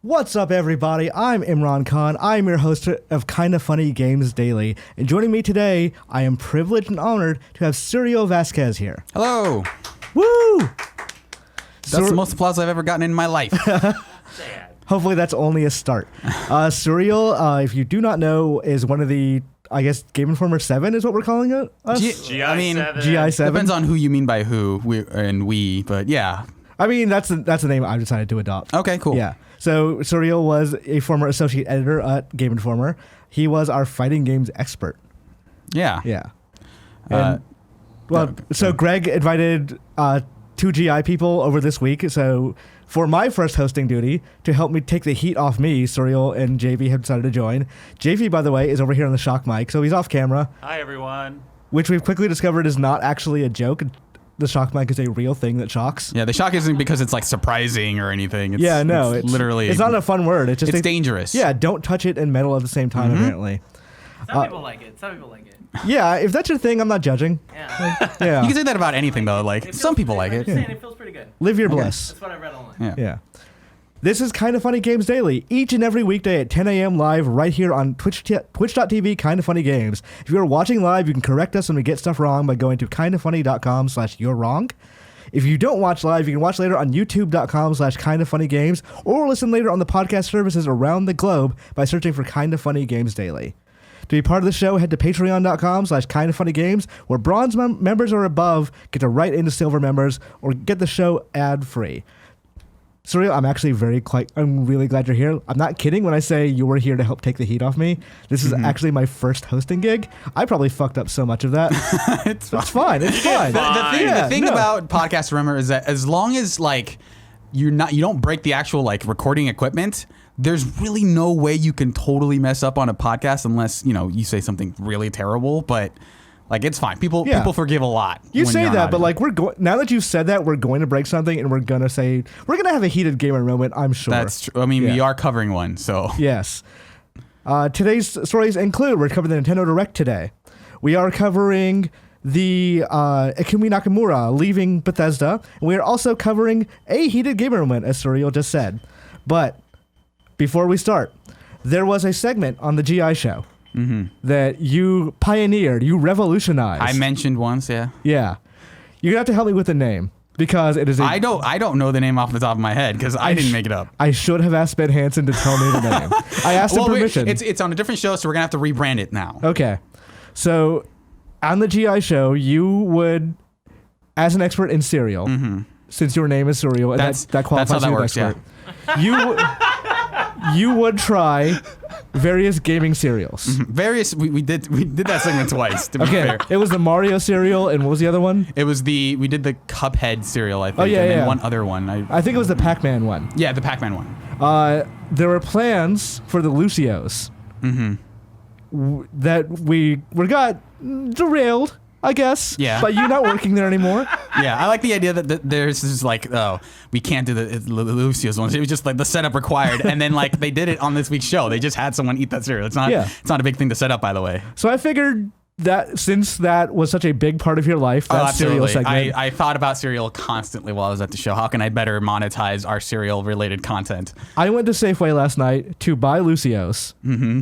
What's up, everybody? I'm Imran Khan. I'm your host of Kinda Funny Games Daily. And joining me today, I am privileged and honored to have Suriel Vasquez here. Hello. Woo! That's the most applause I've ever gotten in my life. Hopefully that's only a start. Suriel, if you do not know, is one of the, I guess, Game Informer 7 is what we're calling it? GI7. Depends on who you mean by who, we, but yeah. I mean, that's the name I've decided to adopt. Okay, cool. Yeah. So Suriel was a former associate editor at Game Informer. He was our fighting games expert. Yeah. Yeah. And, so Greg invited 2 GI people over this week. So for my first hosting duty, to help me take the heat off me, Suriel and JV have decided to join. JV, by the way, is over here on the shock mic, so he's off camera. Hi, everyone. Which we've quickly discovered is not actually a joke. The shock mic is a real thing that shocks. Yeah, the shock isn't because it's like surprising or anything. It's, it's literally... It's not a fun word. It's just... It's dangerous. Yeah, don't touch it and metal at the same time, apparently. Some people like it. Some people like it. Yeah, if that's your thing, I'm not judging. Yeah. Yeah. You can say that about anything, though. Like, some people like it. It feels pretty good. Live your bliss. That's what I read online. Yeah. This is Kinda Funny Games Daily, each and every weekday at 10 a.m. live right here on twitch.tv Kinda Funny Games. If you're watching live, you can correct us when we get stuff wrong by going to kindafunny.com/you'rewrong. If you don't watch live, you can watch later on youtube.com/kindafunnygames or listen later on the podcast services around the globe by searching for Kinda Funny Games Daily. To be part of the show, head to patreon.com/kindafunnygames, where bronze members or above get to write into silver members or get the show ad-free. Suriel, I'm actually I'm really glad you're here. I'm not kidding when I say you were here to help take the heat off me. This is actually my first hosting gig. I probably fucked up so much of that. It's fine. It's fine. The thing about podcasts, remember, is that as long as like you don't break the actual like recording equipment, there's really no way you can totally mess up on a podcast unless, you say something really terrible, but like it's fine. People forgive a lot. You say that, but like now that you've said that, we're going to break something and we're going to have a heated gamer moment, I'm sure. That's true. I mean, we are covering one, so. Yes. Today's stories include, we're covering the Nintendo Direct today. We are covering the Ikumi Nakamura leaving Bethesda. And we are also covering a heated gamer moment, as Suriel just said. But before we start, there was a segment on the GI show that you pioneered, you revolutionized. I mentioned once, yeah. Yeah. You're going to have to help me with the name, because it is I don't know the name off the top of my head, because I didn't make it up. I should have asked Ben Hansen to tell me the name. I asked him permission. It's on a different show, so we're going to have to rebrand it now. Okay. So, on the GI show, you would, as an expert in cereal, since your name is Suriel, and that qualifies you as an expert, you would try various gaming cereals. We did that segment twice, to be fair. It was the Mario cereal, and what was the other one? We did the Cuphead cereal, I think. And then one other one. I think it was the Pac-Man one. Yeah, the Pac-Man one. There were plans for the Lucios that we got derailed, I guess. Yeah. But you're not working there anymore. Yeah, I like the idea that there's this like, we can't do the Lucio's ones. It was just like the setup required, and then like they did it on this week's show. They just had someone eat that cereal. It's not a big thing to set up, by the way. So I figured that since that was such a big part of your life, that cereal segment. I thought about cereal constantly while I was at the show. How can I better monetize our cereal-related content? I went to Safeway last night to buy Lucios,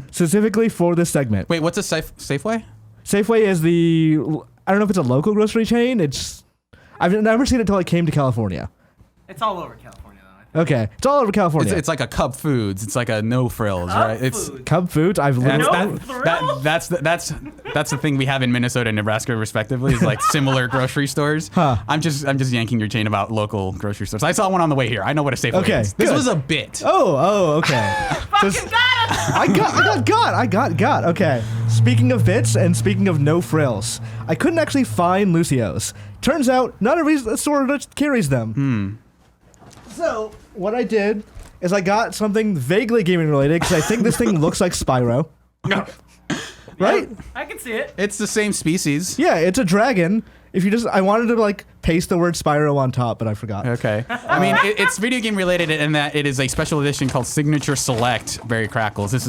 specifically for this segment. Wait, what's a Safeway? Safeway is I don't know if it's a local grocery chain. I've never seen it until I came to California. It's all over California, though. Okay, it's all over California. It's like a Cub Foods. It's like a No Frills, right? It's Cub Foods. I've lived that's the thing we have in Minnesota and Nebraska, respectively. Is like similar grocery stores. I'm just yanking your chain about local grocery stores. I saw one on the way here. I know what a Safeway is. This was a bit. Oh, okay. Fucking got him! I got. Okay. Speaking of bits and speaking of no frills, I couldn't actually find Lucios. Turns out none of the store carries them. So what I did is I got something vaguely gaming related, because I think this thing looks like Spyro. Right? I can see it. It's the same species. Yeah, it's a dragon. I wanted to like paste the word Spyro on top, but I forgot. Okay. I mean, it's video game related in that it is a special edition called Signature Select Berry Crackles. This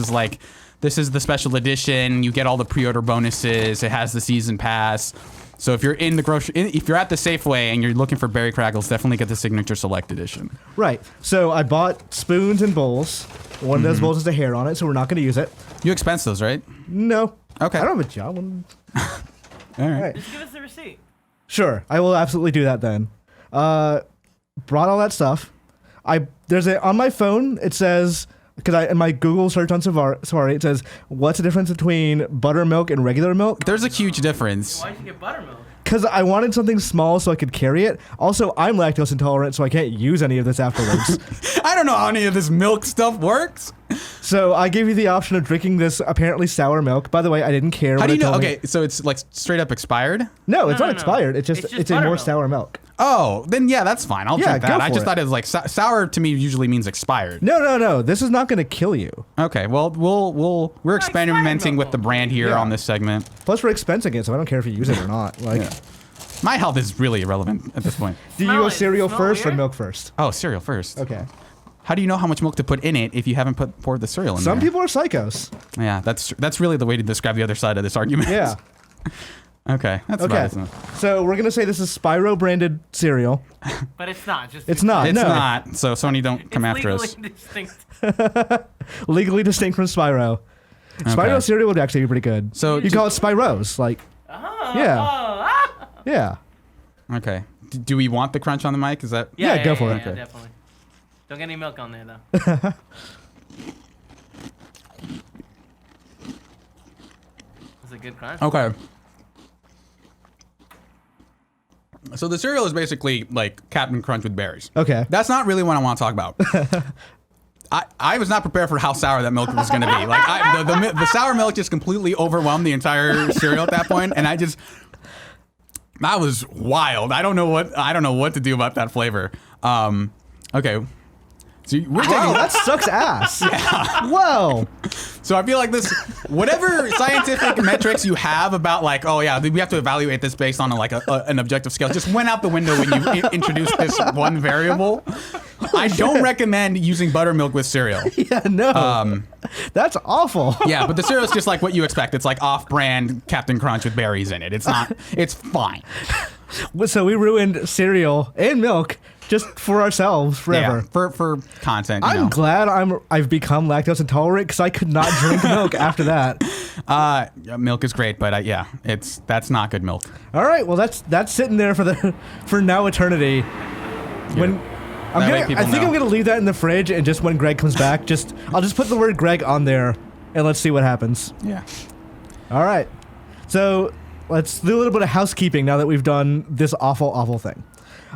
is the special edition. You get all the pre-order bonuses. It has the season pass. So if you're in the if you're at the Safeway and you're looking for berry crackles, definitely get the Signature Select Edition. Right. So I bought spoons and bowls. One of those bowls has a hair on it, so we're not going to use it. You expense those, right? No. Okay. I don't have a job. All right. Just give us the receipt. Sure, I will absolutely do that then. Brought all that stuff. On my phone. It says in my Google search on Safari, it says what's the difference between buttermilk and regular milk? There's a huge difference. Why'd you get buttermilk? Because I wanted something small so I could carry it. Also, I'm lactose intolerant, so I can't use any of this afterwards. I don't know how any of this milk stuff works. So I gave you the option of drinking this apparently sour milk. By the way, I didn't care. How do you know? Okay, so it's like straight up expired? No, it's No, not no. expired. It's a more buttermilk. sour milk. Oh, then yeah, that's fine. I'll drink go that. I for just it. thought it was like sour to me usually means expired. No. This is not going to kill you. Okay, well, we're experimenting milk. with the brand here Yeah. on this segment. Plus, we're expensing it, so I don't care if you use it or not. Like, Yeah. My health is really irrelevant at this point. do you Smell go it. cereal Smell first or weird? milk first? Oh, cereal first. Okay. How do you know how much milk to put in it if you haven't poured the cereal in Some there? people are psychos. Yeah, that's really the way to describe the other side of this argument. Yeah. Okay, that's Okay. about it. So we're gonna say this is Spyro branded cereal. But it's not. Just It's not. It's no. not, so Sony don't come after us. legally distinct. Legally distinct from Spyro. Spyro cereal would actually be pretty good. So you call it Spyros, like yeah, Ah. yeah. Okay. Do we want the crunch on the mic? Is that? Yeah, go for it. Yeah, definitely. Don't get any milk on there though. That's a good crunch. Okay. So the cereal is basically like Captain Crunch with berries. Okay. That's not really what I want to talk about. I was not prepared for how sour that milk was going to be. Like the sour milk just completely overwhelmed the entire cereal at that point, and that was wild. I don't know what to do about that flavor. Okay. So we're taking, Wow, that sucks ass. Yeah. Whoa. So I feel like this, whatever scientific metrics you have about like, oh yeah, we have to evaluate this based on an objective scale, just went out the window when you introduced this one variable. I don't recommend using buttermilk with cereal. Yeah, no. That's awful. Yeah, but the cereal is just like what you expect. It's like off-brand Captain Crunch with berries in it. It's not. It's fine. So we ruined cereal and milk just for ourselves forever. Yeah, for content. You I'm know. glad I've become lactose intolerant because I could not drink milk after that. Milk is great, but yeah, that's not good milk. All right, well that's sitting there for now eternity. When I think I'm gonna leave that in the fridge, and just when Greg comes back, I'll just put the word Greg on there, and let's see what happens. Yeah. All right, so let's do a little bit of housekeeping now that we've done this awful thing.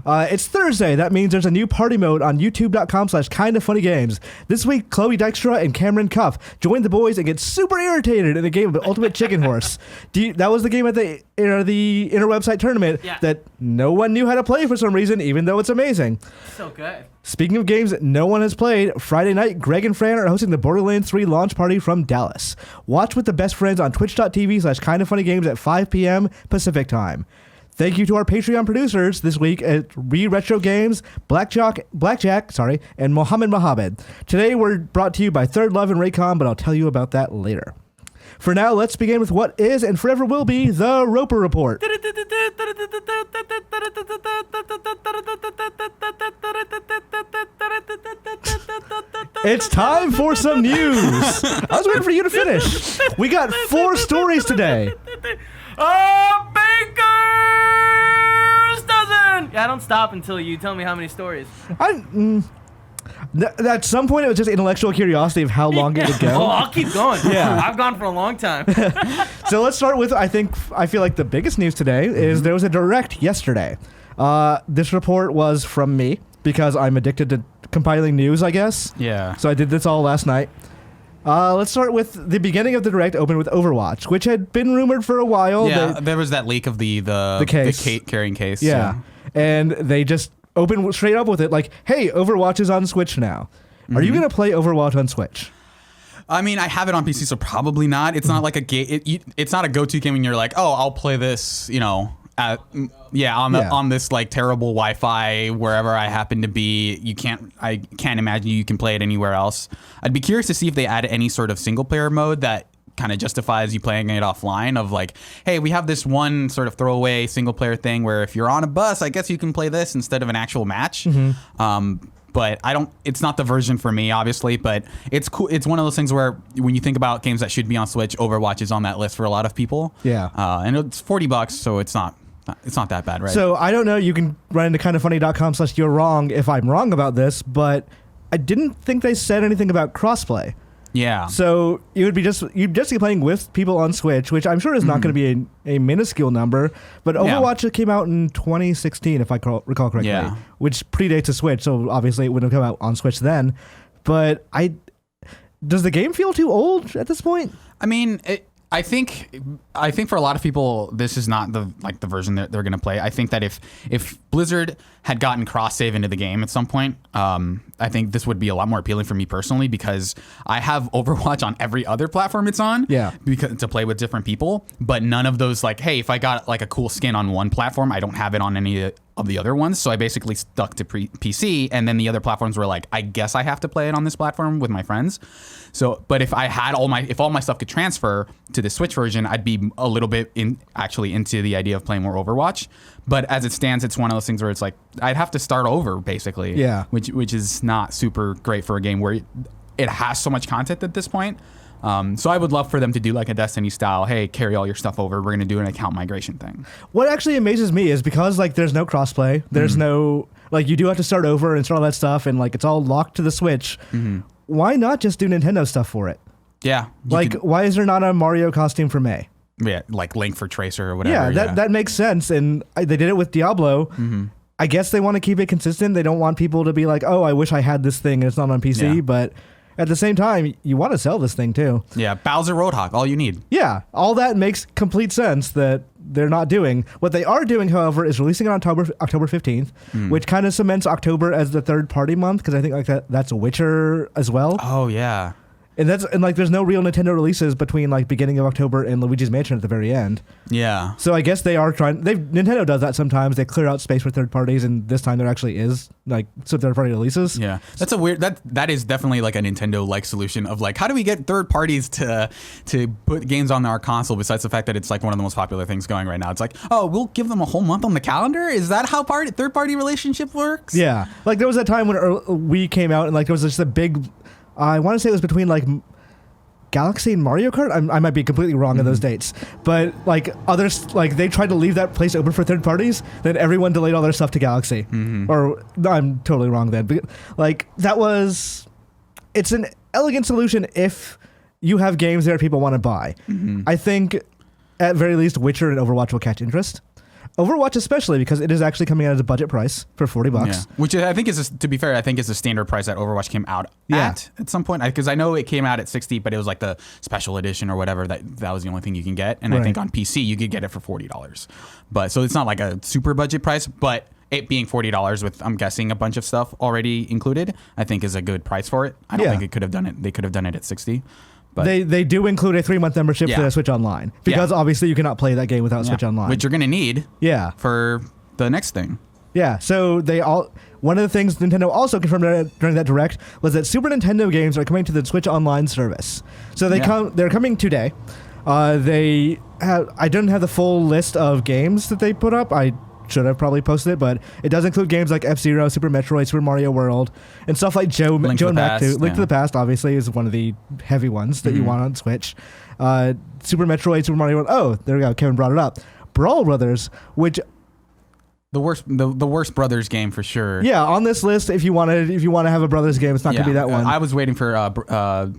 It's Thursday. That means there's a new party mode on youtube.com/kindafunnygames. This week, Chloe Dykstra and Cameron Cuffe join the boys and get super irritated in a game of Ultimate Chicken Horse. That was the game at the interwebsite tournament that no one knew how to play for some reason, even though it's amazing. So good. Speaking of games that no one has played, Friday night, Greg and Fran are hosting the Borderlands 3 launch party from Dallas. Watch with the best friends on twitch.tv/kindafunnygames at 5 p.m. Pacific time. Thank you to our Patreon producers this week at Retro Games, Blackjack, and Mohammed Mohammed. Today we're brought to you by Third Love and Raycon, but I'll tell you about that later. For now, let's begin with what is and forever will be the Roper Report. It's time for some news. I was waiting for you to finish. We got 4 stories today. Baker's dozen. Yeah, I don't stop until you tell me how many stories. At some point, it was just intellectual curiosity of how long it would go. Oh, I'll keep going. Yeah. I've gone for a long time. So let's start with, I feel like the biggest news today is there was a direct yesterday. This report was from me because I'm addicted to compiling news, I guess. Yeah. So I did this all last night. Let's start with the beginning of the direct opened with Overwatch, which had been rumored for a while. Yeah, there was that leak of the carrying case. Yeah. And they just opened straight up with it like, hey, Overwatch is on Switch now. Are you going to play Overwatch on Switch? I mean, I have it on PC, so probably not. It's not like a game. It's not a go-to game when you're like, oh, I'll play this, on this like terrible Wi-Fi wherever I happen to be. I can't imagine you can play it anywhere else. I'd be curious to see if they add any sort of single player mode that kind of justifies you playing it offline of like, hey, we have this one sort of throwaway single player thing where if you're on a bus, I guess you can play this instead of an actual match. But it's not the version for me, obviously, but it's cool. It's one of those things where when you think about games that should be on Switch, Overwatch is on that list for a lot of people. Yeah. And it's $40, so it's not that bad, right? So I don't know. You can run into kindoffunny.com/you're wrong if I'm wrong about this, but I didn't think they said anything about crossplay. Yeah. So you'd just be playing with people on Switch, which I'm sure is not going to be a minuscule number. But Overwatch came out in 2016, if I recall correctly, which predates the Switch. So obviously it wouldn't have come out on Switch then. But does the game feel too old at this point? I mean, I think for a lot of people, this is not the version that they're going to play. I think that if Blizzard had gotten cross save into the game at some point, I think this would be a lot more appealing for me personally because I have Overwatch on every other platform it's on. Yeah. Because to play with different people, but none of those like, hey, if I got like a cool skin on one platform, I don't have it on any of the other ones. So I basically stuck to PC, and then the other platforms were like, I guess I have to play it on this platform with my friends. So, but if I had all my stuff could transfer to the Switch version, I'd be a little bit into the idea of playing more Overwatch. But as it stands, it's one of those things where it's like I'd have to start over basically. Yeah. Which is not super great for a game where it has so much content at this point. So I would love for them to do like a Destiny style, hey, carry all your stuff over. We're going to do an account migration thing. What actually amazes me is because like there's no crossplay, there's no like you do have to start over and start all that stuff, and like it's all locked to the Switch. Why not just do Nintendo stuff for it? Yeah. Like why is there not a Mario costume for May? Yeah, like Link for Tracer or whatever. Yeah, that makes sense, and they did it with Diablo. I guess they want to keep it consistent. They don't want people to be like, oh, I wish I had this thing and it's not on PC, but at the same time, you want to sell this thing too. Yeah, Bowser Roadhog, all you need. Yeah, all that makes complete sense that they're not doing. What they are doing, however, is releasing it on October 15th, which kind of cements October as the third-party month, because I think like that's Witcher as well. Oh, yeah. And like there's no real Nintendo releases between like beginning of October and Luigi's Mansion at the very end. Yeah. So I guess they are trying. Nintendo does that sometimes. They clear out space for third parties, and this time there actually is like some third party releases. Yeah, that's a weird. That is definitely like a Nintendo like solution of like how do we get third parties to put games on our console? Besides the fact that it's like one of the most popular things going right now. It's like, oh, we'll give them a whole month on the calendar. Is that how third party relationship works? Yeah. Like there was that time when Wii came out and like there was just a big. I want to say it was between like Galaxy and Mario Kart. I might be completely wrong on those dates, but like others, like they tried to leave that place open for third parties. Then everyone delayed all their stuff to Galaxy. Or no, I'm totally wrong then. But like it's an elegant solution if you have games there people want to buy. I think at very least Witcher and Overwatch will catch interest. Overwatch especially because it is actually coming out as a budget price for $40. Yeah. Which I think is, to be fair, I think is the standard price that Overwatch came out at some point. Because I know it came out at $60, but it was like the special edition or whatever. That was the only thing you can get. And I think on PC you could get it for $40. But so it's not like a super budget price, but it being $40 with, I'm guessing, a bunch of stuff already included, I think is a good price for it. I don't think it could have done it. They could have done it at $60. But they do include a 3-month membership for Switch Online because obviously you cannot play that game without Switch Online, which you're going to need for the next thing. Yeah, so one of the things Nintendo also confirmed during that direct was that Super Nintendo games are coming to the Switch Online service. So they're coming today. I don't have the full list of games that they put up. I should have probably posted it, but it does include games like F-Zero, Super Metroid, Super Mario World, and stuff like Link to the Past, obviously, is one of the heavy ones that you want on Switch. Super Metroid, Super Mario World. Oh, there we go. Kevin brought it up. Brawl Brothers, which... The worst Brothers game for sure. Yeah, on this list, if you want to have a Brothers game, it's not going to be that one. I was waiting for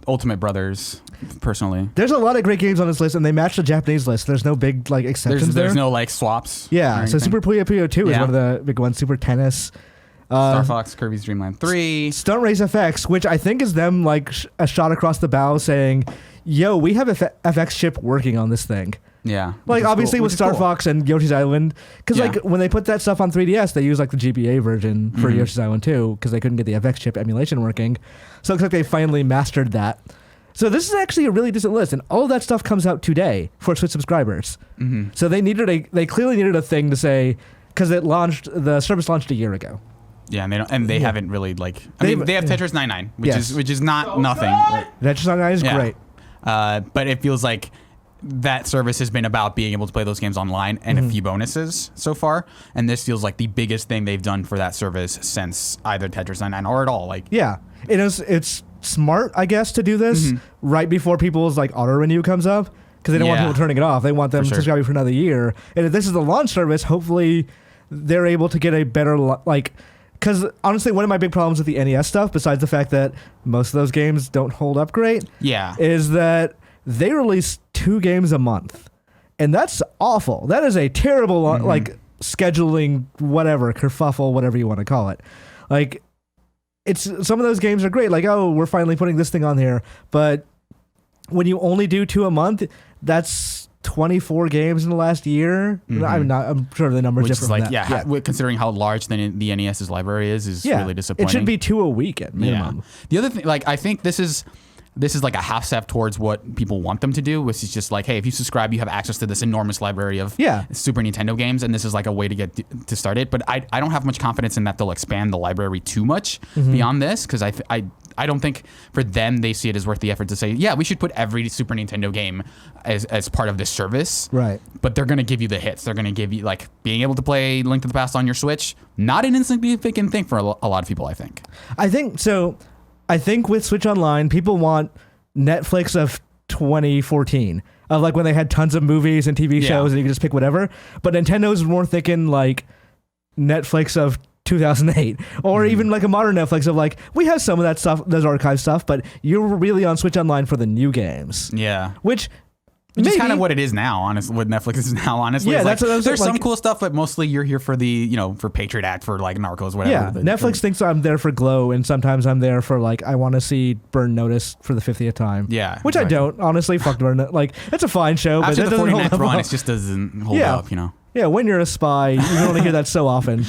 Ultimate Brothers, personally. There's a lot of great games on this list, and they match the Japanese list. There's no big like exceptions There's no like swaps. Yeah, so Super Puyo Puyo 2 is one of the big ones. Super Tennis. Star Fox, Kirby's Dream Land 3. Stunt Race FX, which I think is them like a shot across the bow saying, yo, we have a FX chip working on this thing. Yeah. Like, obviously with Star Fox and Yoshi's Island, because like when they put that stuff on 3DS, they use like the GBA version for Yoshi's Island 2 because they couldn't get the FX chip emulation working. So it looks like they finally mastered that. So this is actually a really decent list, and all of that stuff comes out today for Switch subscribers. So they clearly needed a thing to say, because the service launched a year ago. Yeah, and they haven't really like. They have Tetris 99, which is not nothing. Tetris 99 is great. But it feels like that service has been about being able to play those games online and a few bonuses so far. And this feels like the biggest thing they've done for that service since either Tetris 99 or at all. Like, yeah, it's smart, I guess, to do this right before people's like auto renew comes up, because they don't want people turning it off. They want them to subscribe you for another year. And if this is the launch service, hopefully they're able to get a better because honestly, one of my big problems with the NES stuff, besides the fact that most of those games don't hold up great, is that they release 2 games a month, and that's awful. That is a terrible like scheduling, whatever kerfuffle, whatever you want to call it. Like, it's some of those games are great. Like, oh, we're finally putting this thing on here, but when you only do 2 a month, that's 24 games in the last year. I'm sure the numbers different. Which is like, considering how large the NES's library is really disappointing. It should be 2 a week at minimum. Yeah. The other thing, like, I think this is like a half step towards what people want them to do, which is just like, hey, if you subscribe, you have access to this enormous library of Super Nintendo games, and this is like a way to get to start it. But I don't have much confidence in that they'll expand the library too much beyond this, because I don't think for them they see it as worth the effort to say, yeah, we should put every Super Nintendo game as part of this service. Right. But they're going to give you the hits. They're going to give you, like, being able to play Link to the Past on your Switch, not an insignificant thing for a lot of people, I think. I think with Switch Online, people want Netflix of 2014, of like when they had tons of movies and TV shows and you could just pick whatever. But Nintendo's more thinking like Netflix of 2008, or even like a modern Netflix of like, we have some of that stuff, those archive stuff, but you're really on Switch Online for the new games. Yeah. Which is kind of what it is now, honestly, what Netflix is now, honestly. Yeah, that's what I was there's some cool stuff, but mostly you're here for the, for Patriot Act, for like Narcos, whatever. Yeah, Netflix thinks I'm there for Glow, and sometimes I'm there for like, I want to see Burn Notice for the 50th time. Yeah. Which I don't, honestly. Fuck Burn Notice. Like, it's a fine show, but after it the doesn't hold up. Run, it just doesn't hold up, Yeah, when you're a spy, you can only hear that so often.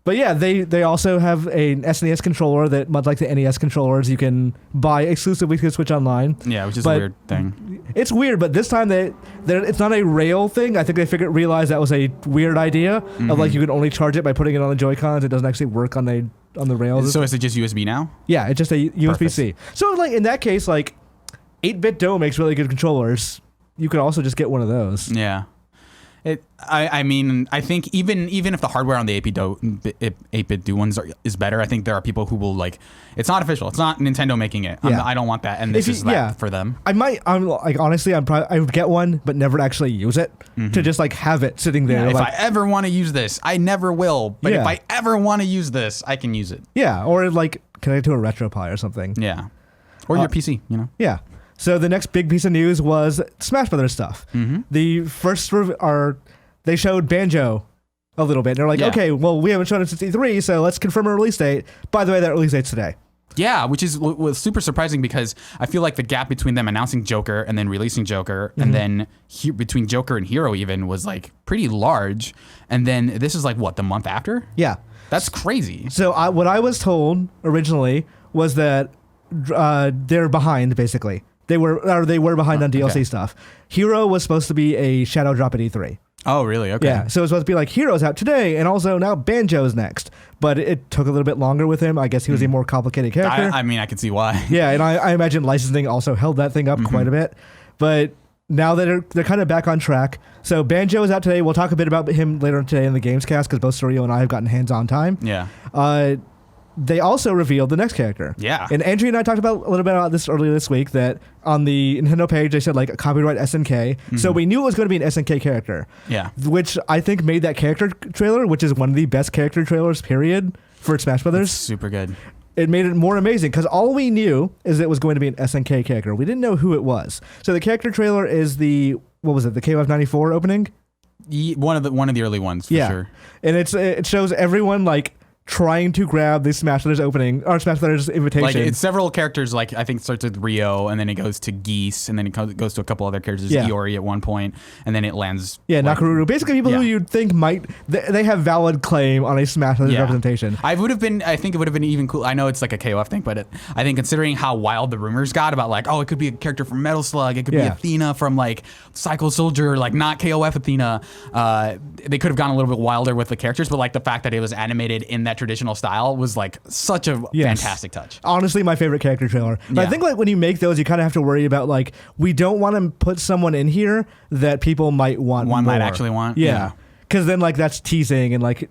But yeah, they also have an SNES controller that, much like the NES controllers, you can buy exclusively through Switch Online. Yeah, which is a weird thing. It's weird, but this time it's not a rail thing. I think they realized that was a weird idea of like you can only charge it by putting it on the Joy-Cons. It doesn't actually work on the rails. So is it just USB now? Yeah, it's just a USB-C. So like in that case, like 8-Bit Do makes really good controllers. You could also just get one of those. Yeah. I mean, I think even if the hardware on the 8-Bit Do ones is better, I think there are people who will like, it's not official. It's not Nintendo making it. I don't want that, and this is that for them. I'm like, honestly, I would get one, but never actually use it, to just like have it sitting there. If I ever want to use this, I never will. But if I ever want to use this, I can use it. Yeah, or like connect to a RetroPie or something. Yeah, or your PC. Yeah. So the next big piece of news was Smash Brothers stuff. The first they showed Banjo a little bit. They're like, okay, well, we haven't shown it since E3, so let's confirm a release date. By the way, that release date's today. Yeah, which was super surprising, because I feel like the gap between them announcing Joker and then releasing Joker, and then between Joker and Hero even, was like pretty large. And then this is like, what, the month after? Yeah. That's crazy. So what I was told originally was that they're behind, basically. They were behind on DLC stuff. Hero was supposed to be a shadow drop at E3. Oh, really? Okay. Yeah, so it was supposed to be like Hero's out today, and also now Banjo's next. But it took a little bit longer with him. I guess he was a more complicated character. I mean, I can see why. Yeah, and I imagine licensing also held that thing up quite a bit. But now that they're kind of back on track. So Banjo is out today. We'll talk a bit about him later today in the Gamescast, because both Suriel and I have gotten hands-on time. Yeah. They also revealed the next character. Yeah. And Andrew and I talked about a little bit about this earlier this week, that on the Nintendo page, they said like a copyright SNK. So we knew it was going to be an SNK character. Yeah. Which I think made that character trailer, which is one of the best character trailers, period, for Smash Brothers. It's super good. It made it more amazing, because all we knew is it was going to be an SNK character. We didn't know who it was. So the character trailer is the KOF 94 opening? One of the early ones, for sure. And it shows everyone like trying to grab the Smash Brothers opening, or Smash Brothers invitation. Like, it's several characters, like, I think it starts with Rio, and then it goes to Geese, and then it goes to a couple other characters, Iori at one point, and then it lands... Yeah, like, Nakaruru. Basically people who you'd think they have valid claim on a Smash Brothers representation. I think it would have been even cool. I know it's like a KOF thing, but I think considering how wild the rumors got about, like, oh, it could be a character from Metal Slug, it could be Athena from, like, Cycle Soldier, like, not KOF Athena, they could have gone a little bit wilder with the characters, but, like, the fact that it was animated in that traditional style was like such a fantastic touch. Honestly, my favorite character trailer. But I think like when you make those, you kind of have to worry about like we don't want to put someone in here that people might want. One more. might actually want. Yeah, because then like that's teasing and like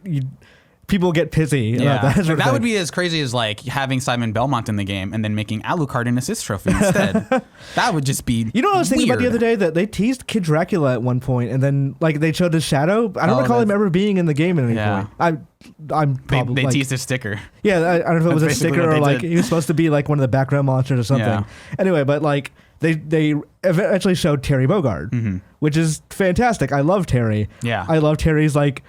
people get pissy about that. Like, that would be as crazy as like having Simon Belmont in the game and then making Alucard an assist trophy instead. That would just be You know what I was thinking about the weird. other day? That they teased Kid Dracula at one point and then like they showed his shadow. I don't recall him ever being in the game at any point. I'm probably They like, teased his sticker. Yeah, I don't know if it was a That's basically sticker what or they like did. he was supposed to be like one of the background monsters or something. Yeah. Anyway, but like they eventually showed Terry Bogard, which is fantastic. I love Terry. Yeah. I love Terry's like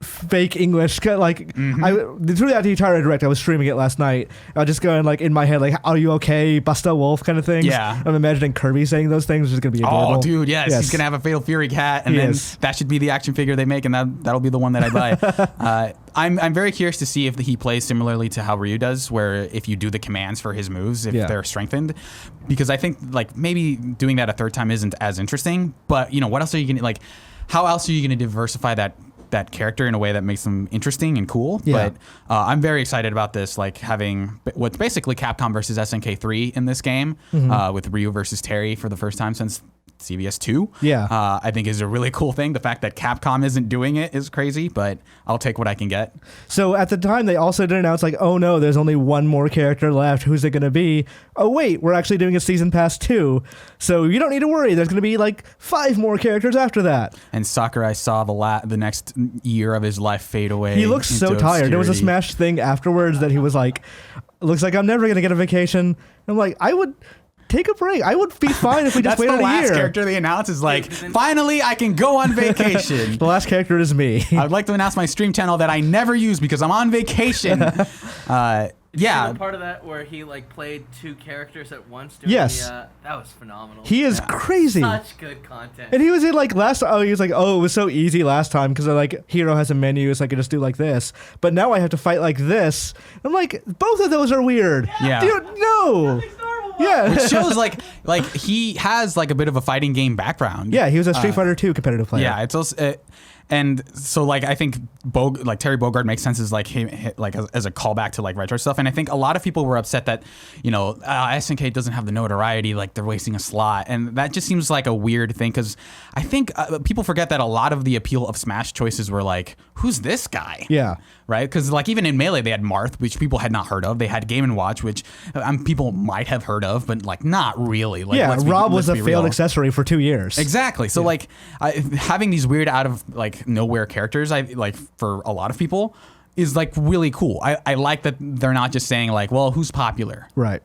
fake English, like through that entire direct. I was streaming it last night. I was just going like in my head like, "Are you okay, Busta Wolf?" kind of things. Yeah. I'm imagining Kirby saying those things, which is gonna be adorable. Oh, dude, yes. He's gonna have a Fatal Fury cat, and then that should be the action figure they make, and that'll be the one that I buy. I'm very curious to see if he plays similarly to how Ryu does, where if you do the commands for his moves, if they're strengthened, because I think like maybe doing that a third time isn't as interesting. But you know, what else are you gonna like? How else are you gonna diversify that character in a way that makes them interesting and cool? But I'm very excited about this, like having what's basically Capcom versus SNK 3 in this game, with Ryu versus Terry for the first time since CVS 2. I think is a really cool thing. The fact that Capcom isn't doing it is crazy, but I'll take what I can get. So at the time, they also did announce like, oh no, there's only one more character left. Who's it going to be? Oh wait, we're actually doing a Season Pass 2. So you don't need to worry. There's going to be like 5 more characters after that. And Sakurai saw the next year of his life fade away. He looks so tired. There was a Smash thing afterwards that he was like, looks like I'm never going to get a vacation. I'm like, I would take a break. I would be fine if we just waited a year. That's the last character they announced is like, finally I can go on vacation. The last character is me. I would like to announce my stream channel that I never use because I'm on vacation. Yeah, part of that where he like played 2 characters at once. Doing that was phenomenal. He is crazy. Such good content. And he was in like last. Oh, he was like, oh, it was so easy last time because like Hero has a menu, so I could just do like this. But now I have to fight like this. I'm like, both of those are weird. Yeah. Dude, no. Yeah. Which shows like he has like a bit of a fighting game background. Yeah, he was a Street Fighter 2 competitive player. Yeah, it's also. And so, like, I think Terry Bogard makes sense as like as a callback to like retro stuff. And I think a lot of people were upset that, you know, SNK doesn't have the notoriety, like they're wasting a slot, and that just seems like a weird thing because I think people forget that a lot of the appeal of Smash choices were like, who's this guy? Yeah. Right? Because like even in Melee they had Marth, which people had not heard of. They had Game & Watch, which people might have heard of, but like not really. Like, yeah, Rob was a failed accessory for 2 years. Exactly. So like having these weird out of like nowhere characters, I like for a lot of people is like really cool. I like that they're not just saying like, well, who's popular? Right.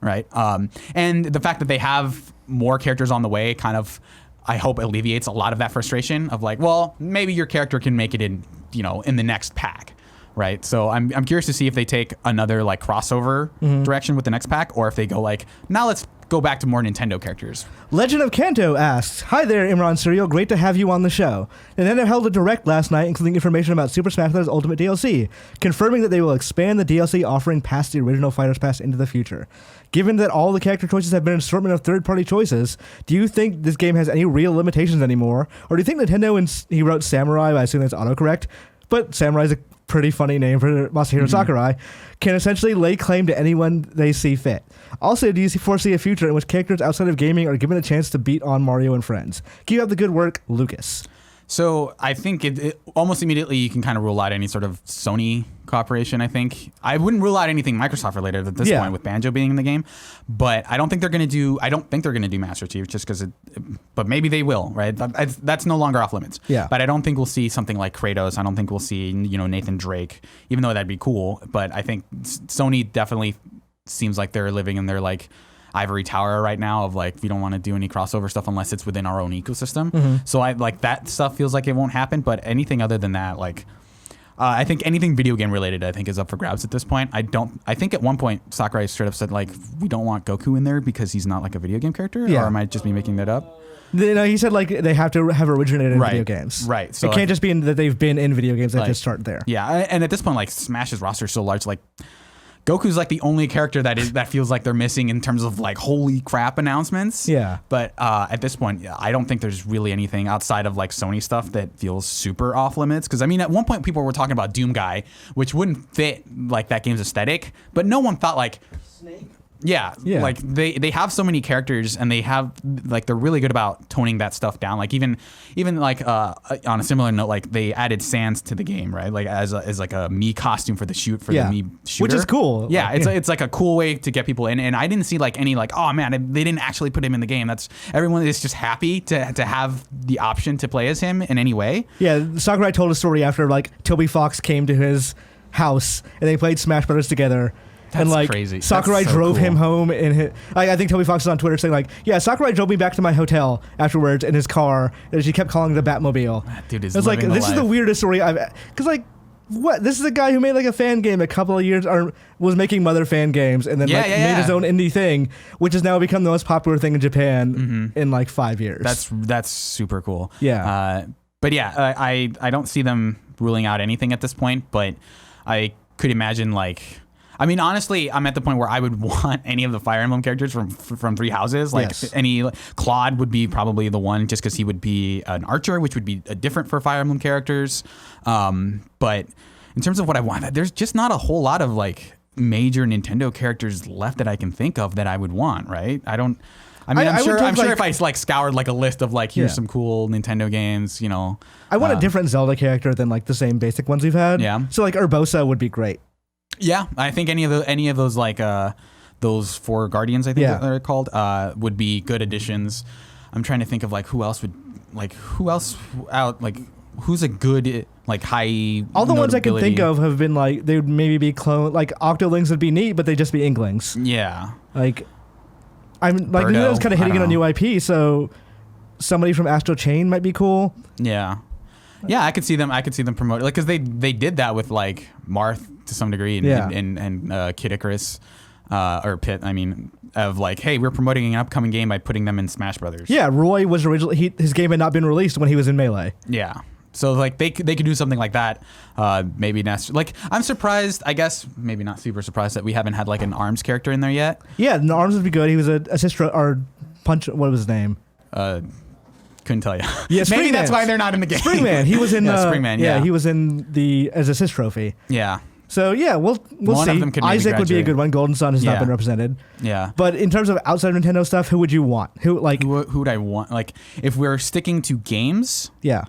And the fact that they have more characters on the way kind of, I hope, alleviates a lot of that frustration of like, well, maybe your character can make it in, you know, in the next pack. Right. So I'm curious to see if they take another like crossover direction with the next pack, or if they go like, now let's go back to more Nintendo characters. LegendOfKanto asks, hi there, Imran Suriel. Great to have you on the show. Nintendo held a direct last night, including information about Super Smash Bros. Ultimate DLC, confirming that they will expand the DLC offering past the original Fighters Pass into the future. Given that all the character choices have been an assortment of third-party choices, do you think this game has any real limitations anymore? Or do you think Nintendo, and he wrote Samurai, but I assume that's autocorrect, but Samurai is a pretty funny name for Masahiro Sakurai, can essentially lay claim to anyone they see fit? Also, do you foresee a future in which characters outside of gaming are given a chance to beat on Mario and friends? Keep up the good work, Lucas. So I think it almost immediately you can kind of rule out any sort of Sony cooperation. I think I wouldn't rule out anything Microsoft related at this point with Banjo being in the game, but I don't think they're going to do Master Chief just because but maybe they will, right? That's no longer off limits. Yeah. But I don't think we'll see something like Kratos. I don't think we'll see, you know, Nathan Drake, even though that'd be cool. But I think Sony definitely seems like they're living in their like ivory tower right now of like, we don't want to do any crossover stuff unless it's within our own ecosystem. So I like that stuff feels like it won't happen, but anything other than that, like I think anything video game related, I think is up for grabs at this point. I think at one point Sakurai straight up said like, we don't want Goku in there because he's not like a video game character, or am I just be making that up? No, he said like they have to have originated in video games. Right. So it can't just be that they've been in video games. They have to start there. Yeah. And at this point, like Smash's roster is so large, like Goku's like the only character that feels like they're missing in terms of like holy crap announcements. Yeah. But at this point, I don't think there's really anything outside of like Sony stuff that feels super off limits. Because I mean, at one point people were talking about Doom Guy, which wouldn't fit like that game's aesthetic, but no one thought like Snake. Yeah, like they have so many characters, and they have like they're really good about toning that stuff down. Like even like on a similar note, like they added Sans to the game, right? Like as like a Mii costume for the the Mii shooter, which is cool. Yeah, it's like a cool way to get people in. And I didn't see like any like, oh man, they didn't actually put him in the game. That's everyone is just happy to have the option to play as him in any way. Yeah, Sakurai told a story after like Toby Fox came to his house and they played Smash Brothers together. That's and like crazy. Sakurai drove him home in his, I think Toby Fox is on Twitter saying like, yeah, Sakurai drove me back to my hotel afterwards in his car, and she kept calling it the Batmobile. That dude is it's like, this life. is the weirdest story because like, what? This is a guy who made like a fan game a couple of years, or was making Mother fan games, and then made his own indie thing, which has now become the most popular thing in Japan in like 5 years. That's super cool. Yeah. But yeah, I don't see them ruling out anything at this point, but I could imagine like, I mean, honestly, I'm at the point where I would want any of the Fire Emblem characters from Three Houses. Like any Claude would be probably the one, just because he would be an archer, which would be different for Fire Emblem characters. But in terms of what I want, there's just not a whole lot of like major Nintendo characters left that I can think of that I would want. Right? I'm sure if I like scoured like a list of like, here's some cool Nintendo games, you know. I want a different Zelda character than like the same basic ones we've had. Yeah. So like Urbosa would be great. Yeah, I think any of those like those 4 Guardians, I think they're called, would be good additions. I'm trying to think of like who else out, like who's a good like high. All the ones I can think of have been like they would maybe be clone, like Octolings would be neat, but they'd just be Inklings. Yeah, like I'm like Nintendo's kind of hitting it on new IP, so somebody from Astral Chain might be cool. Yeah. Yeah, I could see them promote like, because they did that with like Marth to some degree and Kid Icarus or Pit. I mean, of like, hey, we're promoting an upcoming game by putting them in Smash Brothers. Yeah, Roy was originally his game had not been released when he was in Melee. Yeah, so like they could do something like that. Maybe like I'm surprised. I guess maybe not super surprised that we haven't had like an ARMS character in there yet. Yeah, the ARMS would be good. He was a assist or punch. What was his name? Couldn't tell you. Yeah, maybe that's why they're not in the game. Springman. He was in Springman. Yeah, he was in the as assist trophy. Yeah. So yeah, we'll one see. Of them could Isaac would be a good one. Golden Sun has not been represented. Yeah. But in terms of outside Nintendo stuff, who would you want? Who would I want? Like if we're sticking to games. Yeah.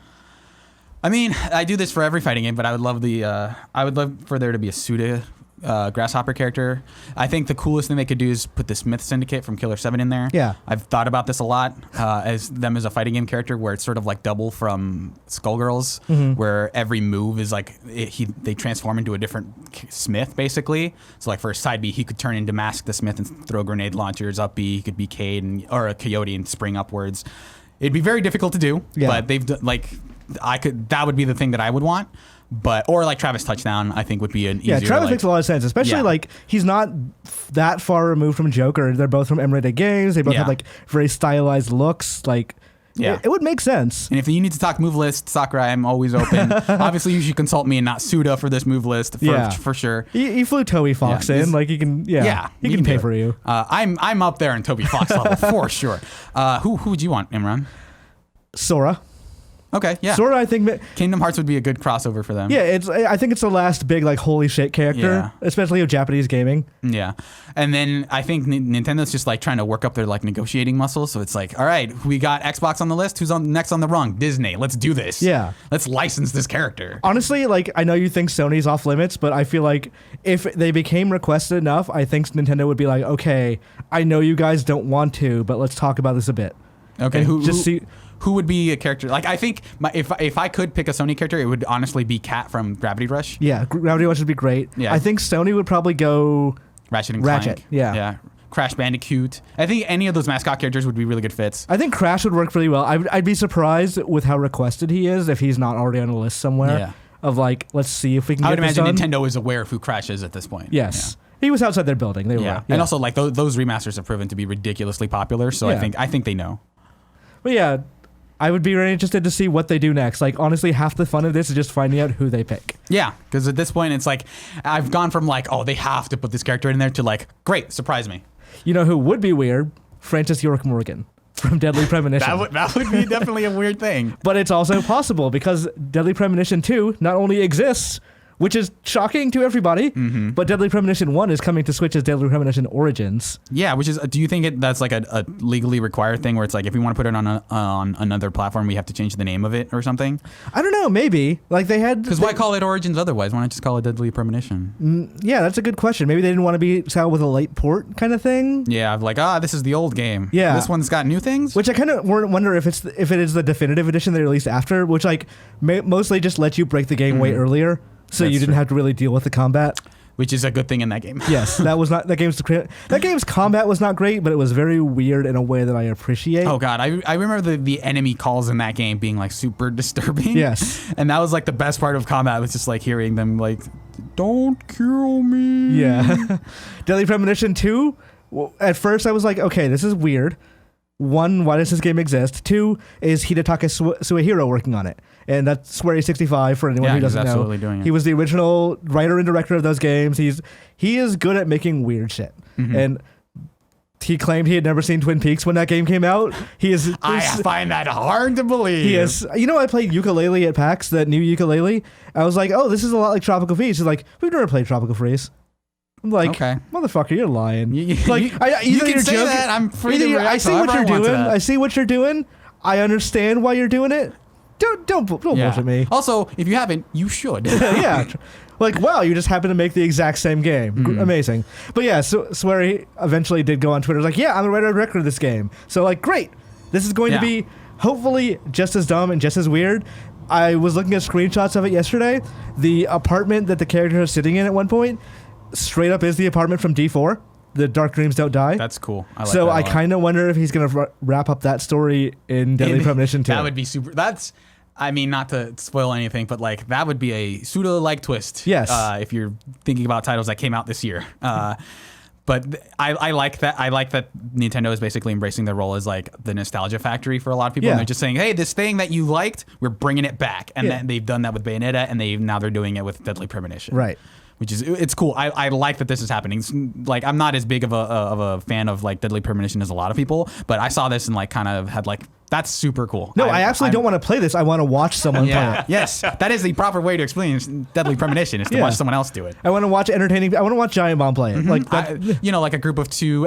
I mean, I do this for every fighting game, but I would love for there to be a Suda Grasshopper character. I think the coolest thing they could do is put the Smith Syndicate from Killer 7 in there. Yeah. I've thought about this a lot as a fighting game character, where it's sort of like double from Skullgirls, where every move is like they transform into a different Smith basically. So like for a side B, he could turn into Mask the Smith and throw grenade launchers. Up B, he could be Cade or a Coyote and spring upwards. It'd be very difficult to do, but they've like that would be the thing that I would want. But or like Travis Touchdown, I think would be an easier. Yeah, Travis makes a lot of sense, especially like he's not that far removed from Joker. They're both from M-rated games. They both have like very stylized looks. Like, it would make sense. And if you need to talk move list, Sakurai, I'm always open. Obviously, you should consult me and not Suda for this move list for sure. He flew Toby Fox in. Like he can, he can pay for you. I'm up there in Toby Fox level for sure. Who would you want, Imran? Sora. Okay, yeah. Sora, I think Kingdom Hearts would be a good crossover for them. Yeah, I think it's the last big like holy shit character, especially of Japanese gaming. Yeah, and then I think Nintendo's just like trying to work up their like negotiating muscles. So it's like, all right, we got Xbox on the list. Who's next on the rung? Disney. Let's do this. Yeah, let's license this character. Honestly, like I know you think Sony's off limits, but I feel like if they became requested enough, I think Nintendo would be like, okay, I know you guys don't want to, but let's talk about this a bit. Okay, who would be a character? Like, I think if I could pick a Sony character, it would honestly be Cat from Gravity Rush. Yeah, Gravity Rush would be great. Yeah. I think Sony would probably go Ratchet and Clank. Yeah. Crash Bandicoot. I think any of those mascot characters would be really good fits. I think Crash would work really well. I'd be surprised with how requested he is if he's not already on a list somewhere. Yeah. Of like, let's see if we can. I would get imagine Nintendo is aware of who Crash is at this point. Yes. Yeah. He was outside their building. They were. Yeah. And also, like those remasters have proven to be ridiculously popular. So I think they know. But yeah. I would be very interested to see what they do next. Like, honestly, half the fun of this is just finding out who they pick. Yeah, because at this point, it's like, I've gone from like, oh, they have to put this character in there to like, great, surprise me. You know who would be weird? Francis York Morgan from Deadly Premonition. that would be definitely a weird thing. But it's also possible because Deadly Premonition 2 not only exists, which is shocking to everybody, but Deadly Premonition 1 is coming to Switch as Deadly Premonition Origins. Yeah, which is, do you think that's like a legally required thing where it's like if we want to put it on another platform, we have to change the name of it or something? I don't know, maybe. Like they had... Because why call it Origins otherwise? Why not just call it Deadly Premonition? Yeah, that's a good question. Maybe they didn't want to be sound with a late port kind of thing. Yeah, like, this is the old game. Yeah. This one's got new things? Which I kind of wonder if it is the definitive edition they released after, which like mostly just let you break the game way earlier. So you didn't have to really deal with the combat, which is a good thing in that game. Yes, that game's combat was not great, but it was very weird in a way that I appreciate. Oh god, I remember the enemy calls in that game being like super disturbing. Yes, and that was like the best part of combat was just like hearing them like, "Don't kill me." Yeah, Deadly Premonition 2. Well, at first I was like, okay, this is weird. 1, why does this game exist? 2, is Hidetaka Suehiro working on it? And that's Square for anyone who doesn't know. Doing it. He was the original writer and director of those games. He is good at making weird shit. And he claimed he had never seen Twin Peaks when that game came out. I find that hard to believe. He is. You know, I played ukulele at PAX, that new ukulele. I was like, oh, this is a lot like Tropical Freeze. He's like, we've never played Tropical Freeze. I'm like, okay, motherfucker, you're lying. You can say that. I'm free to react. I see what you're doing. I see what you're doing. I understand why you're doing it. Don't bullshit me. Also, if you haven't, you should. Yeah. Like, wow, you just happen to make the exact same game. Amazing. But yeah, so Swery eventually did go on Twitter. Like, yeah, I'm the writer and director of this game. So like, great. This is going to be hopefully just as dumb and just as weird. I was looking at screenshots of it yesterday. The apartment that the character is sitting in at one point straight up is the apartment from D4. The Dark Dreams Don't Die. That's cool. I kind of wonder if he's going to wrap up that story in Deadly Premonition 2. That would be super. I mean, not to spoil anything, but like that would be a pseudo-like twist. Yes. If you're thinking about titles that came out this year. But I like that. I like that Nintendo is basically embracing their role as like the nostalgia factory for a lot of people. And they're just saying, hey, this thing that you liked, we're bringing it back. And then they've done that with Bayonetta, and now they're doing it with Deadly Premonition. Right. Which is, it's cool. I like that this is happening. Like, I'm not as big of a fan of like Deadly Premonition as a lot of people, but I saw this and like kind of had like, that's super cool. No, I absolutely don't want to play this. I want to watch someone play it. Yes, that is the proper way to explain Deadly Premonition is to watch someone else do it. I want to watch I want to watch Giant Bomb play it. Like like a group of two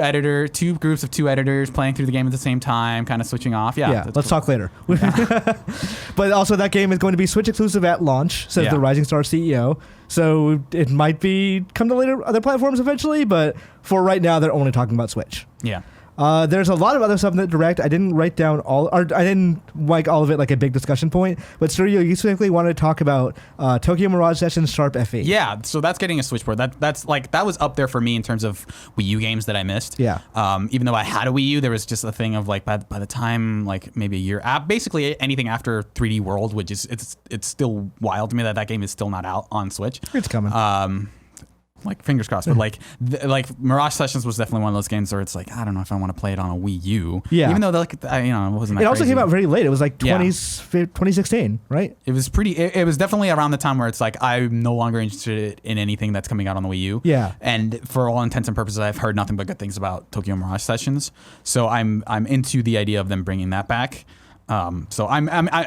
groups of two editors playing through the game at the same time, kind of switching off. Yeah, let's talk later. But also that game is going to be Switch exclusive at launch, says the Rising Star CEO. So it might come to later other platforms eventually, but for right now, they're only talking about Switch. Yeah. There's a lot of other stuff in the Direct. I didn't write down I didn't like all of it like a big discussion point, but Suriel, you specifically wanted to talk about Tokyo Mirage Sessions Sharp FE. Yeah, so that's getting a Switch port. That was up there for me in terms of Wii U games that I missed. Yeah. Even though I had a Wii U, there was just a thing of like by the time like maybe a year, basically anything after 3D World, which is it's still wild to me that game is still not out on Switch. It's coming. Like fingers crossed, but like Mirage Sessions was definitely one of those games where it's like I don't know if I want to play it on a Wii U. Yeah. Even though it wasn't. That it also crazy. came out very late. It was like 2016, right? It was pretty. It was definitely around the time where it's like I'm no longer interested in anything that's coming out on the Wii U. Yeah. And for all intents and purposes, I've heard nothing but good things about Tokyo Mirage Sessions. So I'm into the idea of them bringing that back. So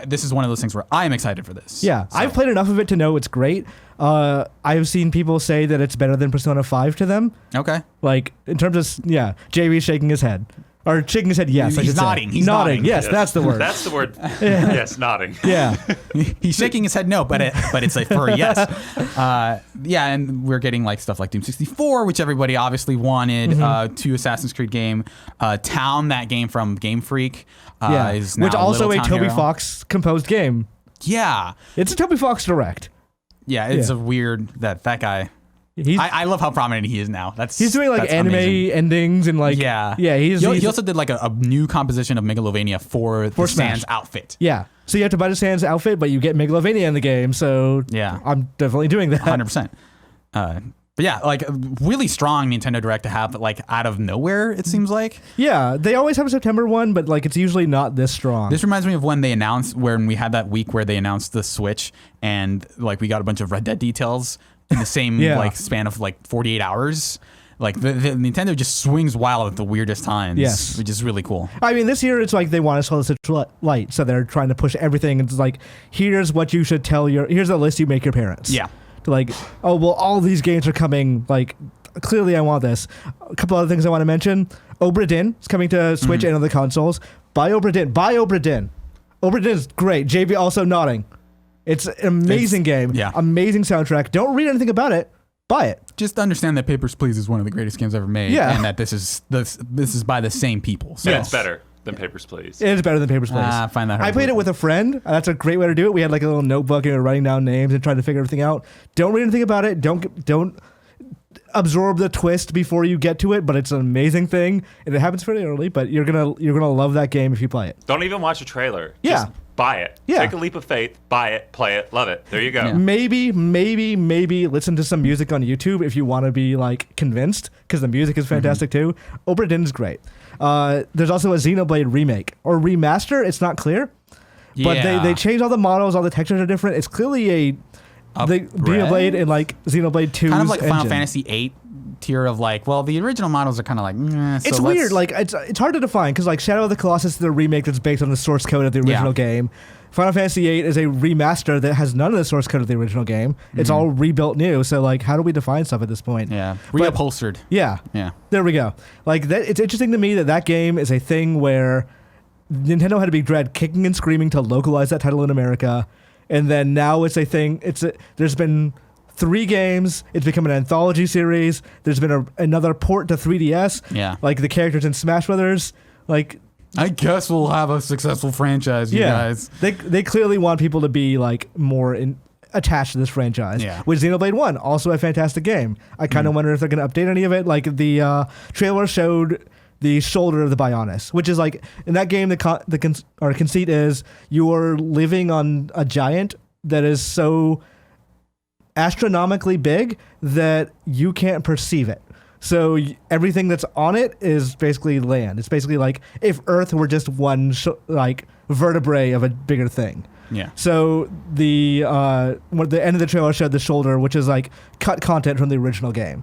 this is one of those things where I'm excited for this. Yeah, so. I've played enough of it to know it's great. I've seen people say that it's better than Persona 5 to them. Okay. Like, in terms of, JB's shaking his head. Or shaking his head, yes. He's nodding. He's nodding. Yes, that's the word. That's the word. Yes, nodding. Yeah. He's shaking his head no, but it's like for a yes. And we're getting like stuff like Doom 64, which everybody obviously wanted. 2 Assassin's Creed game. Town, that game from Game Freak. Is now which also a Toby Hero. Fox composed game. Yeah. It's a Toby Fox Direct. Yeah, it's a weird that guy. I love how prominent he is now. He's doing like anime amazing. Endings and like he also did like a new composition of Megalovania for the Sans outfit. Yeah, so you have to buy the Sans outfit, but you get Megalovania in the game. So yeah, I'm definitely doing that. 100%. But But yeah, like really strong Nintendo Direct to have like out of nowhere, it seems like. Yeah, they always have a September one, but like it's usually not this strong. This reminds me of when they announced, when we had that week where they announced the Switch and like we got a bunch of Red Dead details in the same like span of like 48 hours. Like the Nintendo just swings wild at the weirdest times, yes, which is really cool. I mean, this year it's like they want to sell the Switch Lite, so they're trying to push everything. It's like, here's what you should tell here's a list you make your parents. Yeah. Like, oh, well, all these games are coming. Like, clearly I want this. A couple other things I want to mention. Obra Dinn is coming to Switch and other consoles. Buy Obra Dinn. Buy Obra Dinn. Obra Dinn is great. JB also nodding. It's an amazing game. Yeah. Amazing soundtrack. Don't read anything about it. Buy it. Just understand that Papers, Please is one of the greatest games ever made. Yeah. And that this is by the same people. So. Yeah, it's better than Papers, Please. It is better than Papers, Please. I find that hard I played it with a friend. That's a great way to do it. We had like a little notebook and we were writing down names and trying to figure everything out. Don't read anything about it. Don't absorb the twist before you get to it, but it's an amazing thing. And it happens pretty early, but you're gonna love that game if you play it. Don't even watch a trailer. Yeah. Just buy it. Yeah. Take a leap of faith, buy it, play it, love it. There you go. Yeah. Maybe listen to some music on YouTube if you want to be like convinced, because the music is fantastic too. Obra Dinn is great. There's also a Xenoblade remake or remaster. It's not clear, but they changed all the models. All the textures are different. It's clearly the Xenoblade and like Xenoblade 2's kind of like engine. Final Fantasy 8 tier of like, well, the original models are kind of like, it's weird. Like it's hard to define because like Shadow of the Colossus is the remake that's based on the source code of the original game. Final Fantasy VIII is a remaster that has none of the source code of the original game. It's all rebuilt new. So like, how do we define stuff at this point? Yeah, reupholstered. Yeah. There we go. Like that. It's interesting to me that game is a thing where Nintendo had to be dread kicking and screaming to localize that title in America, and then now it's a thing. There's been 3 games. It's become an anthology series. There's been another port to 3DS. Yeah. Like the characters in Smash Brothers. Like, I guess we'll have a successful franchise, you guys. They clearly want people to be like more attached to this franchise. Yeah. With Xenoblade 1, also a fantastic game. I kind of wonder if they're going to update any of it. Like the trailer showed the shoulder of the Bionis, which is like in that game the conceit is you are living on a giant that is so astronomically big that you can't perceive it. So everything that's on it is basically land. It's basically like if Earth were just one like vertebrae of a bigger thing. Yeah. So the end of the trailer showed the shoulder, which is like cut content from the original game.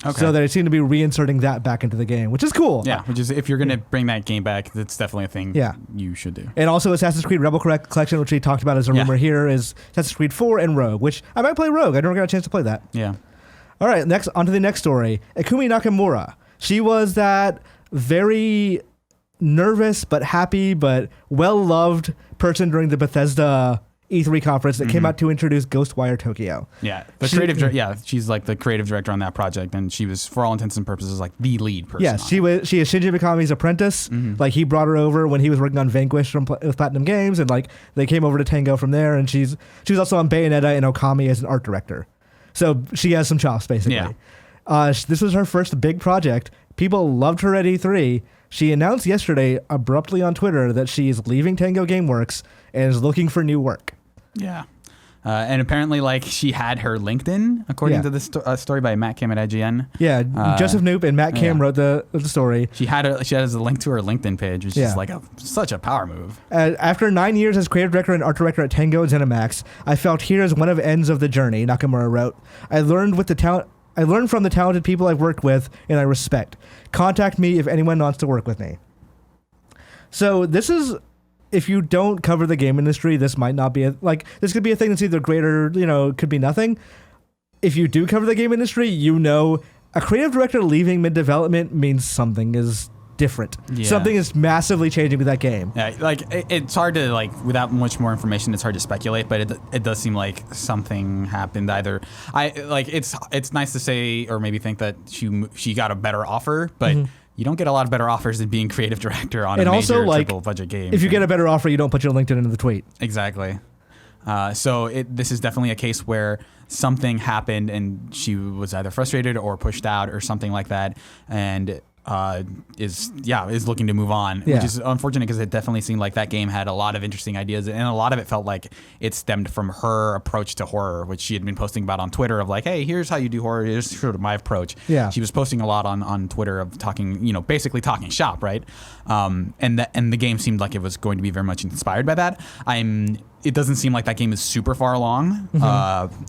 Okay. So they seem to be reinserting that back into the game, which is cool. Yeah, which is if you're going to bring that game back, that's definitely a thing you should do. And also Assassin's Creed Rebel Collection, which we talked about as a rumor here, is Assassin's Creed 4 and Rogue, which I might play Rogue. I never got a chance to play that. Yeah. All right, on to the next story. Ikumi Nakamura. She was that very nervous but happy but well-loved person during the Bethesda E3 conference that came out to introduce Ghostwire Tokyo. Yeah, she's like the creative director on that project, and she was, for all intents and purposes, like the lead person. Yeah, she is Shinji Mikami's apprentice. Like he brought her over when he was working on Vanquish with Platinum Games, and like they came over to Tango from there. And she was also on Bayonetta and Okami as an art director, so she has some chops basically. Yeah. This was her first big project. People loved her at E3. She announced yesterday abruptly on Twitter that she is leaving Tango Gameworks and is looking for new work. Yeah. And apparently, like, she had her LinkedIn, according to this story by Matt Kim at IGN. Yeah, Joseph Knoop and Matt Kim wrote the story. She has a link to her LinkedIn page, which is like such a power move. After 9 years as creative director and art director at Tango and ZeniMax, I felt here is one of ends of the journey, Nakamura wrote. I learned from the talented people I've worked with and I respect. Contact me if anyone wants to work with me. So this is... If you don't cover the game industry, this might not be this could be a thing that's either great or, could be nothing. If you do cover the game industry, a creative director leaving mid-development means something is different. Yeah. Something is massively changing with that game. Yeah, like it's hard to without much more information, it's hard to speculate, but it does seem like something happened. Either it's nice to say or maybe think that she got a better offer, but you don't get a lot of better offers than being creative director on a major triple budget game. If you get a better offer, you don't put your LinkedIn into the tweet. Exactly. So this is definitely a case where something happened and she was either frustrated or pushed out or something like that. And is looking to move on, which is unfortunate because it definitely seemed like that game had a lot of interesting ideas, and a lot of it felt like it stemmed from her approach to horror, which she had been posting about on Twitter of like, hey, here's how you do horror, here's sort of my approach. Yeah. She was posting a lot on Twitter of talking, basically talking shop, right? And the game seemed like it was going to be very much inspired by that. It doesn't seem like that game is super far along.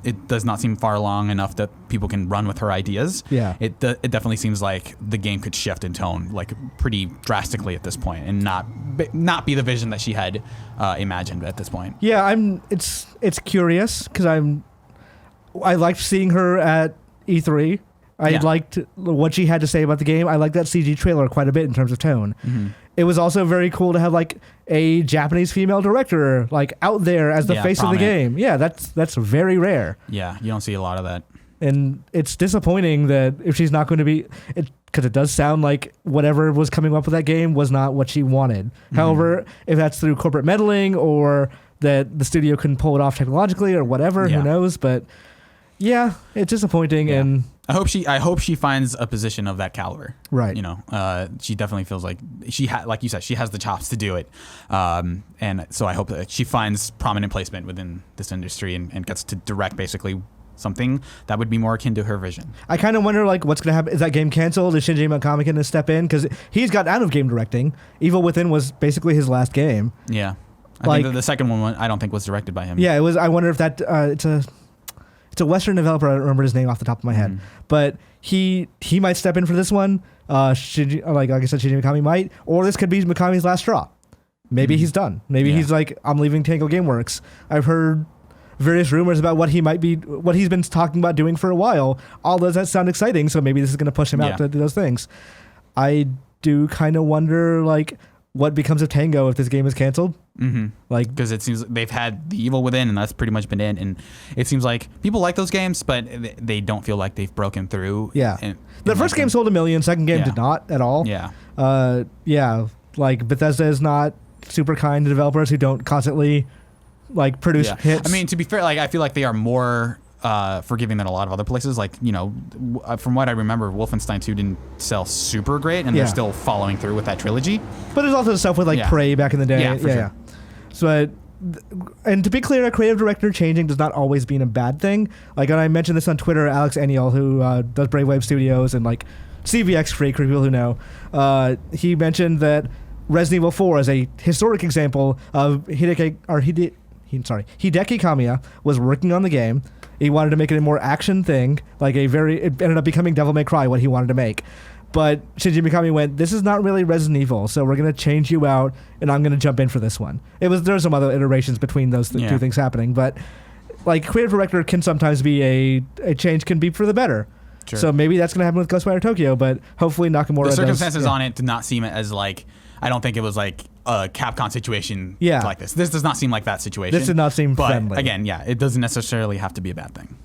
It does not seem far along enough that people can run with her ideas. Yeah. It definitely seems like the game could shift in tone like pretty drastically at this point, and not be the vision that she had imagined at this point. Yeah, it's curious because I liked seeing her at E3. I liked what she had to say about the game. I liked that CG trailer quite a bit in terms of tone. It was also very cool to have like a Japanese female director like out there as the face of the game. Yeah, that's very rare. Yeah, you don't see a lot of that. And it's disappointing that if she's not going to be, because it does sound like whatever was coming up with that game was not what she wanted. However, if that's through corporate meddling or that the studio couldn't pull it off technologically or whatever, who knows? But yeah, it's disappointing. Yeah. And I hope she finds a position of that caliber. Right. She definitely feels like like you said, she has the chops to do it. And so I hope that she finds prominent placement within this industry and gets to direct basically something that would be more akin to her vision. I kind of wonder like what's going to happen. Is that game canceled? Is Shinji Mikami going to step in? Because he's got out of game directing. Evil Within was basically his last game. Yeah. I think the second one I don't think was directed by him. Yeah, it was. I wonder if that it's a Western developer. I don't remember his name off the top of my head, but he might step in for this one. Like I said, Shinji Mikami might, or this could be Mikami's last straw. Maybe he's done. Maybe he's like, I'm leaving Tango Gameworks. I've heard various rumors about what he's been talking about doing for a while. All those that sound exciting, so maybe this is going to push him out to do those things. I do kind of wonder like what becomes of Tango if this game is canceled. Like, because it seems they've had the Evil Within, and that's pretty much been it. And it seems like people like those games, but they don't feel like they've broken through. Yeah, the first game sold 1 million. Second game did not at all. Yeah. Like Bethesda is not super kind to developers who don't constantly like produce hits. I mean, to be fair, like I feel like they are more forgiving than a lot of other places. Like, from what I remember, Wolfenstein 2 didn't sell super great, and they're still following through with that trilogy. But there's also stuff with like Prey back in the day. Yeah, for sure. So, and to be clear, a creative director changing does not always mean a bad thing. Like, and I mentioned this on Twitter, Alex Eniel, who does Brave Wave Studios and like CVX Freak for people who know, he mentioned that Resident Evil 4 is a historic example of Hideki Kamiya was working on the game. He wanted to make it a more action thing, like it ended up becoming Devil May Cry, what he wanted to make. But Shinji Mikami went, this is not really Resident Evil, so we're going to change you out, and I'm going to jump in for this one. There were some other iterations between those two things happening, but like creative director can sometimes be a change can be for the better. Sure. So maybe that's going to happen with Ghostwire Tokyo, but hopefully Nakamura the circumstances on it did not seem as like, I don't think it was like a Capcom situation like this. This does not seem like that situation. This did not seem friendly. But again, it doesn't necessarily have to be a bad thing.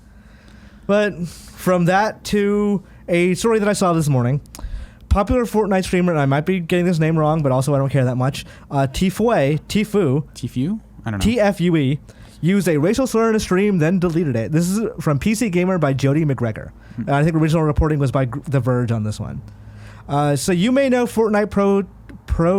But from that to a story that I saw this morning, popular Fortnite streamer, and I might be getting this name wrong, but also I don't care that much, Tfue, I don't know. Tfue, used a racial slur in a stream, then deleted it. This is from PCGamer by Jody Macgregor. I think original reporting was by The Verge on this one. So you may know Fortnite Pro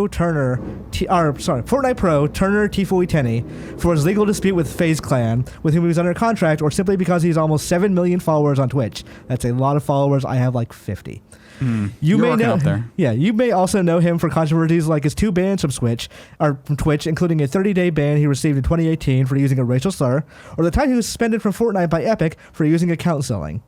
Turner Tfue Tenny for his legal dispute with FaZe Clan, with whom he was under contract, or simply because he's almost 7 million followers on Twitch. That's a lot of followers. I have like 50. You may know, you may also know him for controversies like his 2 bans from Twitch, including a 30-day ban he received in 2018 for using a racial slur, or the time he was suspended from Fortnite by Epic for account selling.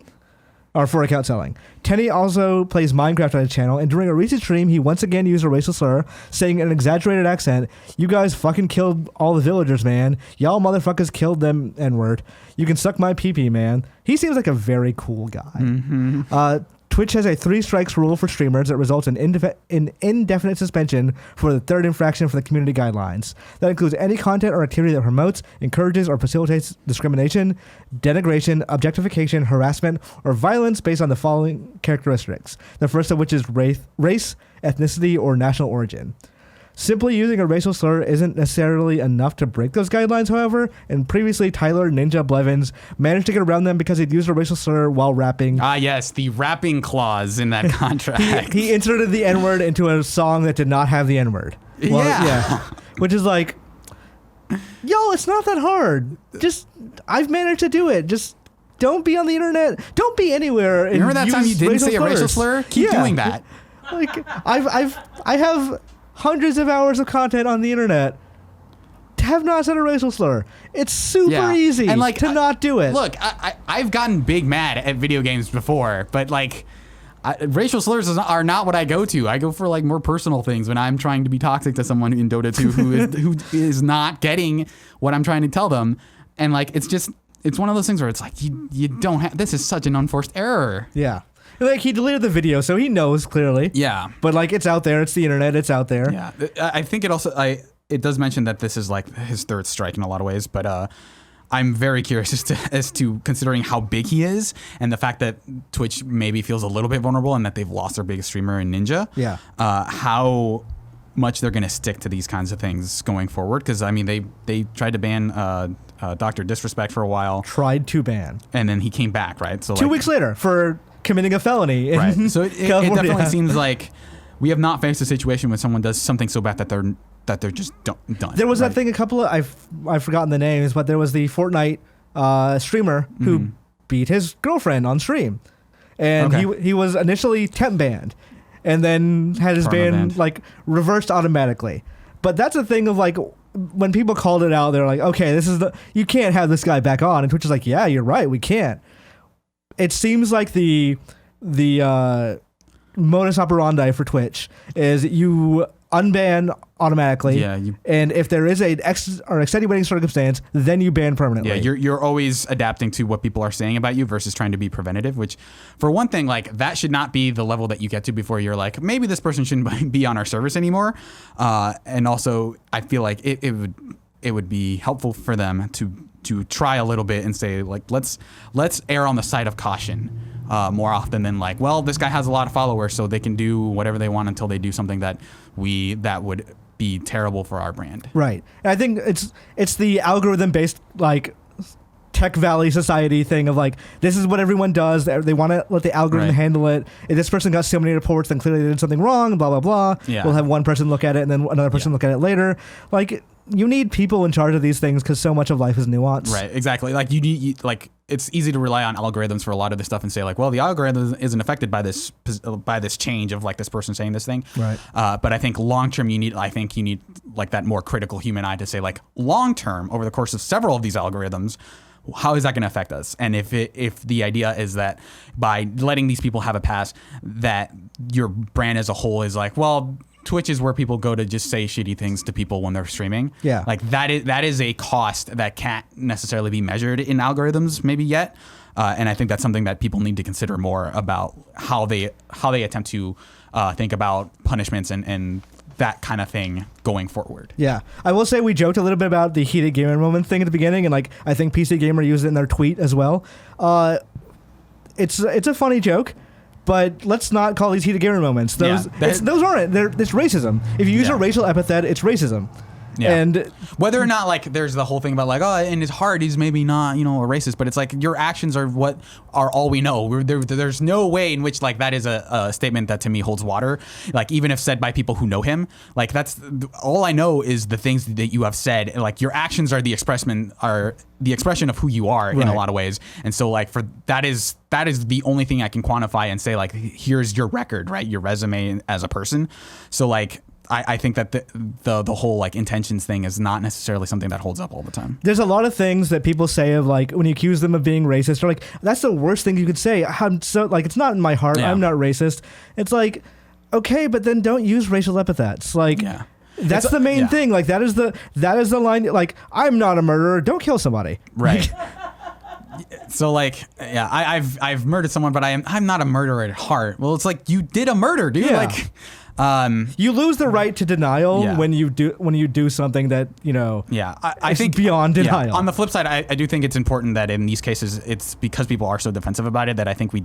Tenny also plays Minecraft on his channel, and during a recent stream, he once again used a racial slur, saying in an exaggerated accent, "You guys fucking killed all the villagers, man. Y'all motherfuckers killed them, N-word. You can suck my pee-pee, man." He seems like a very cool guy. Twitch has a 3 strikes rule for streamers that results in indefinite suspension for the 3rd infraction for the community guidelines. That includes any content or activity that promotes, encourages, or facilitates discrimination, denigration, objectification, harassment, or violence based on the following characteristics, the first of which is race, ethnicity, or national origin. Simply using a racial slur isn't necessarily enough to break those guidelines, however, and previously Tyler Ninja Blevins managed to get around them because he'd used a racial slur while rapping. Ah, yes, the rapping clause in that contract. He inserted the N-word into a song that did not have the N-word. Well, yeah. Which is like, yo, it's not that hard. Just, I've managed to do it. Just don't be on the internet. Don't be anywhere. And remember that time you didn't say a racial slurs. slur? Keep doing that. Like, I have hundreds of hours of content on the internet. Have not said a racial slur. It's super easy and like, to not do it. Look, I've gotten big mad at video games before, but like, racial slurs are not what I go to. I go for like more personal things when I'm trying to be toxic to someone in Dota 2 who is not getting what I'm trying to tell them. And like, it's one of those things where it's like, you don't have, this is such an unforced error. Yeah. Like, he deleted the video, so he knows clearly. Yeah. But like, it's out there. It's the internet. It's out there. Yeah. I think it does mention that this is like his third strike in a lot of ways, but I'm very curious as to considering how big he is and the fact that Twitch maybe feels a little bit vulnerable and that they've lost their biggest streamer in Ninja. Yeah. How much they're going to stick to these kinds of things going forward. Because, I mean, they tried to ban Dr. Disrespect for a while. Tried to ban. And then he came back, right? So 2 weeks later for committing a felony. Right. So it definitely seems like we have not faced a situation when someone does something so bad that they're just done. There was that thing, I've forgotten the names, but there was the Fortnite streamer who beat his girlfriend on stream. And he was initially temp banned and then had his ban like reversed automatically. But that's a thing of like, when people called it out, they're like, okay, you can't have this guy back on. And Twitch is like, yeah, you're right, we can't. It seems like the modus operandi for Twitch is you unban automatically. Yeah. And if there is an extenuating circumstance, then you ban permanently. Yeah, you're always adapting to what people are saying about you versus trying to be preventative, which for one thing, like that should not be the level that you get to before you're like, maybe this person shouldn't be on our service anymore. And also I feel like it would be helpful for them to try a little bit and say like, let's err on the side of caution more often than like, well, this guy has a lot of followers, so they can do whatever they want until they do something that would be terrible for our brand. Right. And I think it's the algorithm based like Tech Valley society thing of like, this is what everyone does. They want to let the algorithm handle it. If this person got so many reports, then clearly they did something wrong, blah, blah, blah. Yeah. We'll have one person look at it and then another person look at it later. Like, you need people in charge of these things because so much of life is nuanced. Right, exactly. Like, like it's easy to rely on algorithms for a lot of this stuff and say like, well, the algorithm isn't affected by this change of like this person saying this thing. Right. But I think long term, you need like that more critical human eye to say like, long term, over the course of several of these algorithms, how is that going to affect us? And if the idea is that by letting these people have a pass, that your brand as a whole is like, well, Twitch is where people go to just say shitty things to people when they're streaming. Yeah. Like that is a cost that can't necessarily be measured in algorithms maybe yet. And I think that's something that people need to consider more about how they attempt to think about punishments and that kind of thing going forward. Yeah. I will say we joked a little bit about the heated gamer moment thing at the beginning, and like I think PCGamer used it in their tweet as well. It's a funny joke. But let's not call these heated gamer moments. Those aren't. It's racism. If you use a racial epithet, it's racism. Yeah. And whether or not like there's the whole thing about like, oh, in his heart he's maybe not, a racist, but it's like your actions are what are all we know. There's no way in which like that is a statement that to me holds water. Like even if said by people who know him, like that's all I know is the things that you have said. And, like your actions are the expression of who you are in a lot of ways. And so like for that is the only thing I can quantify and say like, here's your record, right? Your resume as a person. So like, I think that the whole like intentions thing is not necessarily something that holds up all the time. There's a lot of things that people say of like when you accuse them of being racist or like that's the worst thing you could say. I'm so like it's not in my heart. I'm not racist. It's like okay, but then don't use racial epithets. Like that's the main thing. Like that is the line. Like I'm not a murderer. Don't kill somebody. Right. So like I've murdered someone, but I'm not a murderer at heart. Well, it's like you did a murder, dude. Yeah. Like You lose the right to denial when you do something that I think beyond denial. On the flip side, I do think it's important that in these cases, it's because people are so defensive about it that I think we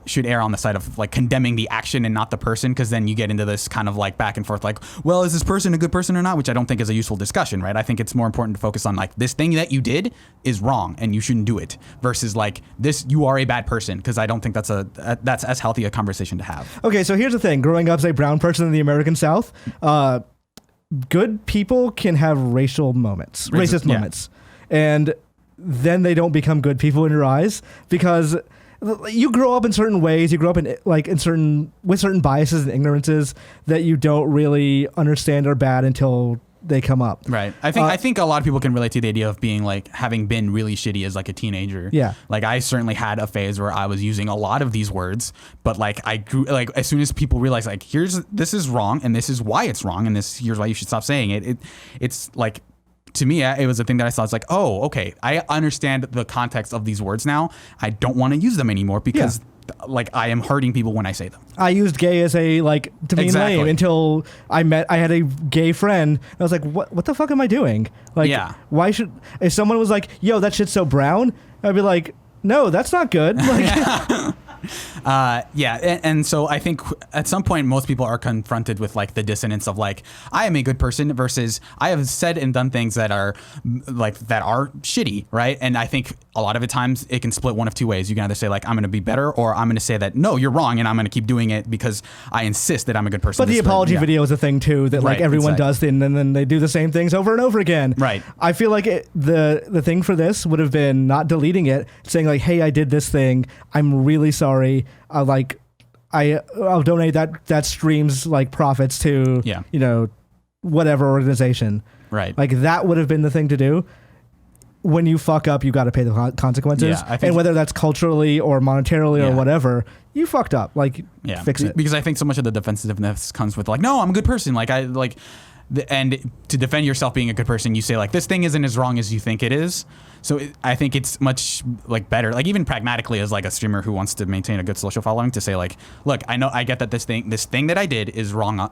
should err on the side of like condemning the action and not the person, because then you get into this kind of like back and forth, like, well, is this person a good person or not? Which I don't think is a useful discussion, right? I think it's more important to focus on like, this thing that you did is wrong and you shouldn't do it, versus like, this, you are a bad person, because I don't think that's as healthy a conversation to have. Okay, so here's the thing. Growing up as a brown person in the American South, good people can have racist moments, and then they don't become good people in your eyes, because you grow up in certain ways. You grow up with certain biases and ignorances that you don't really understand are bad until they come up. Right. I think a lot of people can relate to the idea of being like having been really shitty as like a teenager. Yeah. Like I certainly had a phase where I was using a lot of these words, but like I grew, like as soon as people realize like, this is wrong and this is why it's wrong and here's why you should stop saying it. It's like, to me, it was a thing that I saw. It's like, oh, okay, I understand the context of these words now. I don't want to use them anymore because like I am hurting people when I say them. I used gay as a like to mean lame until I had a gay friend. I was like, what the fuck am I doing? Like, why should, if someone was like, yo, that shit's so brown, I'd be like, no, that's not good. Like, and so I think at some point most people are confronted with like the dissonance of like, I am a good person versus I have said and done things that are shitty, right? And I think a lot of the times it can split one of two ways. You can either say like, I'm going to be better, or I'm going to say that no, you're wrong and I'm going to keep doing it because I insist that I'm a good person. But the apology video is a thing too that like everyone does, and then they do the same things over and over again. Right. I feel like the thing for this would have been not deleting it, saying like, hey, I did this thing. I'm really sorry. I'll donate that stream's like profits to whatever organization. Right. Like that would have been the thing to do. When you fuck up, you got to pay the consequences. Yeah, and whether that's culturally or monetarily or whatever, you fucked up. Like fix it. Because I think so much of the defensiveness comes with like, no, I'm a good person. Like and to defend yourself being a good person, you say like, this thing isn't as wrong as you think it is. So I think it's much like better, like even pragmatically as like a streamer who wants to maintain a good social following, to say like, look, I get that this thing that I did is wrong.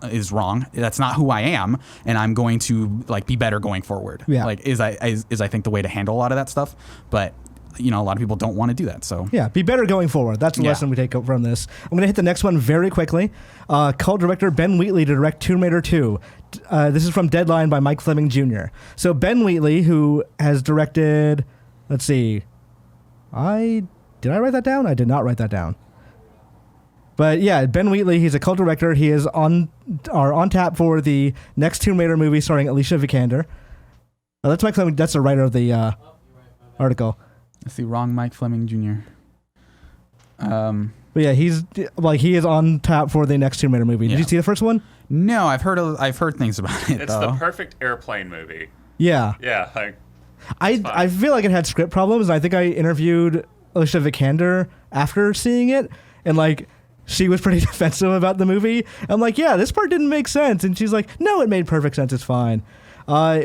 That's not who I am, and I'm going to like be better going forward. Yeah. Like is I think the way to handle a lot of that stuff, but a lot of people don't want to do that. So yeah, be better going forward. That's the lesson we take from this. I'm going to hit the next one very quickly. Cult director Ben Wheatley to direct Tomb Raider 2. This is from Deadline by Mike Fleming Jr. So Ben Wheatley, who has directed, let's see, did I write that down? I did not write that down. But yeah, Ben Wheatley, he's a cult director. He is on tap for the next Tomb Raider movie starring Alicia Vikander. That's Mike Fleming. That's the writer of the article. That's the wrong Mike Fleming Jr. But yeah, he is on tap for the next Tomb Raider movie. Did you see the first one? No, I've heard things about it. It's the perfect airplane movie. Yeah. Yeah. I feel like it had script problems. I think I interviewed Alicia Vikander after seeing it, and like she was pretty defensive about the movie. I'm like, yeah, this part didn't make sense, and she's like, no, it made perfect sense. It's fine.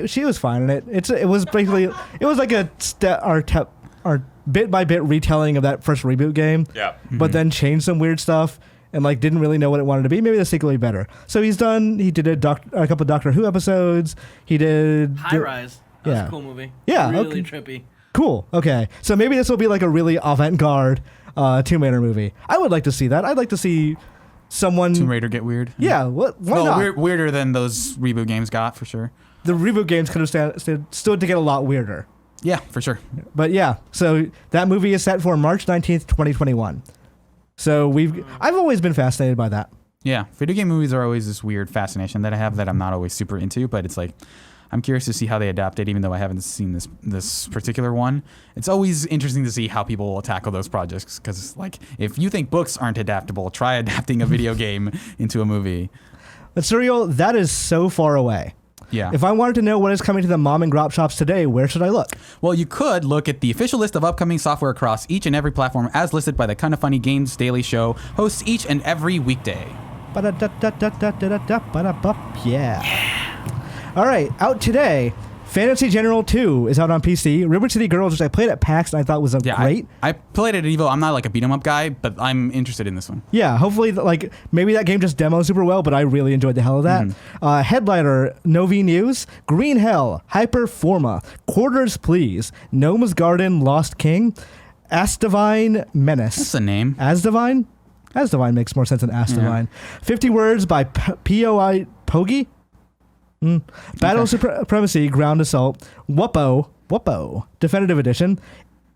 She was fine in it. It was basically like our bit by bit retelling of that first reboot game. Yeah. But then changed some weird stuff and like didn't really know what it wanted to be. Maybe the sequel will be better. So he did a couple of Doctor Who episodes. He did High Rise. That was a cool movie. Yeah. Really trippy. Cool. Okay. So maybe this will be like a really avant-garde Tomb Raider movie. I would like to see that. I'd like to see someone Tomb Raider get weird. Yeah. Why not? Weirder than those reboot games got, for sure. The reboot games could have stood to get a lot weirder. Yeah, for sure. But yeah, so that movie is set for March 19th, 2021. So I've always been fascinated by that. Yeah, video game movies are always this weird fascination that I have that I'm not always super into, but it's like, I'm curious to see how they adapt it, even though I haven't seen this particular one. It's always interesting to see how people will tackle those projects, because like, if you think books aren't adaptable, try adapting a video game into a movie. But Suriel, that is so far away. Yeah. If I wanted to know what is coming to the mom and grop shops today, where should I look? Well, you could look at the official list of upcoming software across each and every platform as listed by the Kinda Funny Games Daily Show, hosts each and every weekday. Yeah. All right, out today, Fantasy General 2 is out on PC. River City Girls, which I played at PAX and I thought was great. I played it at Evo. I'm not like a beat 'em up guy, but I'm interested in this one. Yeah, hopefully, like maybe that game just demos super well, but I really enjoyed the hell of that. Headliner, Novi News, Green Hell, Hyperforma, Quarters Please, Gnome's Garden, Lost King, Asdivine Menace. That's a name. Asdivine? Asdivine makes more sense than Asdivine. 50 Words by P.O.I. Pogi. Battle Supremacy, Ground Assault, Wuppo, Definitive Edition,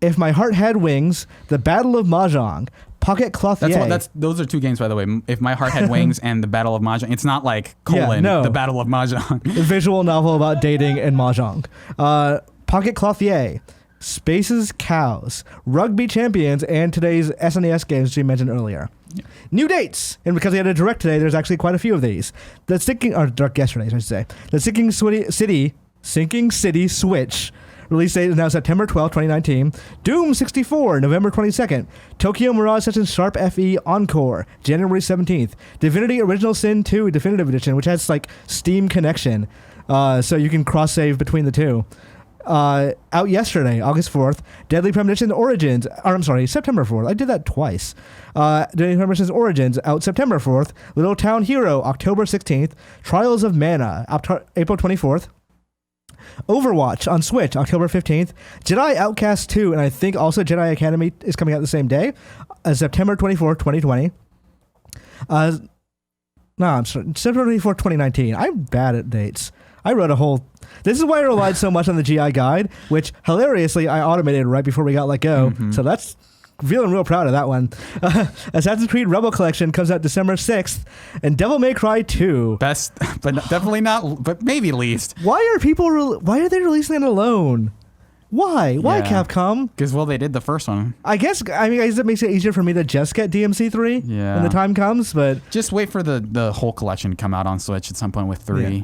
If My Heart Had Wings, The Battle of Mahjong, Pocket Clothier. Those are two games, by the way. If My Heart Had Wings and The Battle of Mahjong. It's not like The Battle of Mahjong. A visual novel about dating and Mahjong. Pocket Clothier, Spaces Cows, Rugby Champions, and today's SNES games, which you mentioned earlier. Yeah. New dates, and because they had a direct today, there's actually quite a few of these. Direct yesterday, I should say. The Sinking City Switch release date is now September 12, 2019. Doom 64, November 22nd. Tokyo Mirage Sessions Sharp FE Encore, January 17th. Divinity Original Sin 2 Definitive Edition, which has like Steam connection, so you can cross save between the two. Out yesterday, August 4th, Deadly Premonition Origins, September 4th. I did that twice. Deadly Premonition Origins, out September 4th. Little Town Hero, October 16th. Trials of Mana, April 24th. Overwatch on Switch, October 15th. Jedi Outcast 2, and I think also Jedi Academy is coming out the same day, September 24th, 2020. September 24th, 2019. I'm bad at dates. I wrote a whole... This is why I relied so much on the GI guide, which hilariously I automated right before we got let go. So that's feeling real proud of that one. Assassin's Creed Rebel Collection comes out December 6th, and Devil May Cry 2. Best, but definitely not, but maybe least. Why are they releasing it alone? Why? Why, Capcom? Because, they did the first one. I guess it makes it easier for me to just get DMC3 when the time comes, but... Just wait for the whole collection to come out on Switch at some point with 3. Yeah.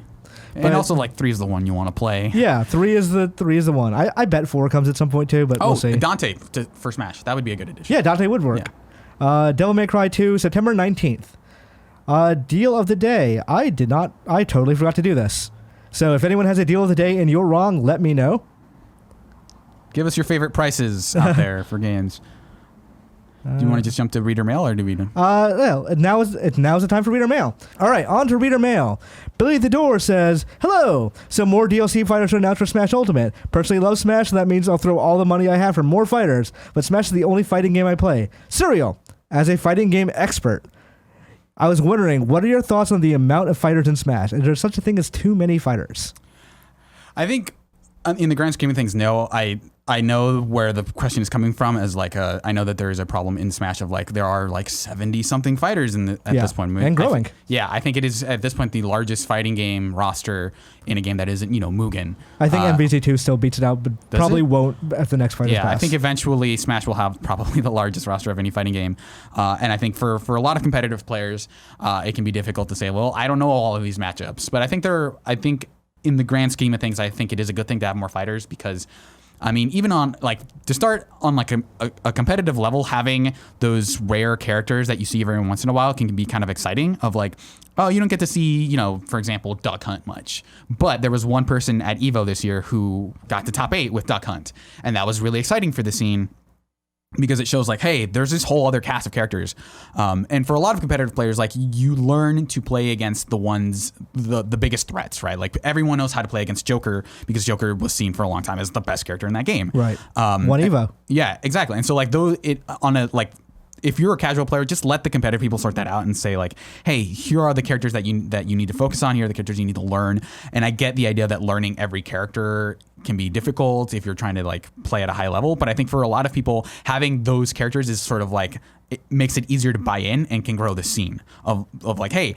And also, 3 is the one you want to play. Yeah, 3 is the one. I bet 4 comes at some point too, but we'll see. Dante for Smash. That would be a good addition. Yeah, Dante would work. Yeah. Devil May Cry 2, September 19th. Deal of the day. I totally forgot to do this. So if anyone has a deal of the day and you're wrong, let me know. Give us your favorite prices out there for games. Do you want to just jump to reader mail, or do we? Now is the time for reader mail. All right, on to reader mail. Billythedoor says, "Hello. Some more DLC fighters are announced for Smash Ultimate. Personally love Smash, so that means I'll throw all the money I have for more fighters. But Smash is the only fighting game I play. Suriel, as a fighting game expert, I was wondering, what are your thoughts on the amount of fighters in Smash? Is there such a thing as too many fighters?" I think, in the grand scheme of things, no. I know where the question is coming from, as I know that there is a problem in Smash of there are 70 something fighters at this point. And growing. I think it is at this point the largest fighting game roster in a game that isn't, Mugen. I think MVC2 still beats it out, but probably won't at the next Fighters Pass. I think eventually Smash will have probably the largest roster of any fighting game. And I think for a lot of competitive players, it can be difficult to say, well, I don't know all of these matchups. But I think in the grand scheme of things, I think it is a good thing to have more fighters, because even on to start on a competitive level, having those rare characters that you see every once in a while can be kind of exciting. Of you don't get to see, for example, Duck Hunt much, but there was one person at Evo this year who got to top 8 with Duck Hunt, and that was really exciting for the scene. Because it shows hey, there's this whole other cast of characters. And for a lot of competitive players, you learn to play against the biggest threats, right? Everyone knows how to play against Joker, because Joker was seen for a long time as the best character in that game. Right. One Evo. Yeah, exactly. And so if you're a casual player, just let the competitive people sort that out and say hey, here are the characters that you need to focus on. Here are the characters you need to learn. And I get the idea that learning every character can be difficult if you're trying to play at a high level. But I think for a lot of people, having those characters is sort of it makes it easier to buy in and can grow the scene of hey,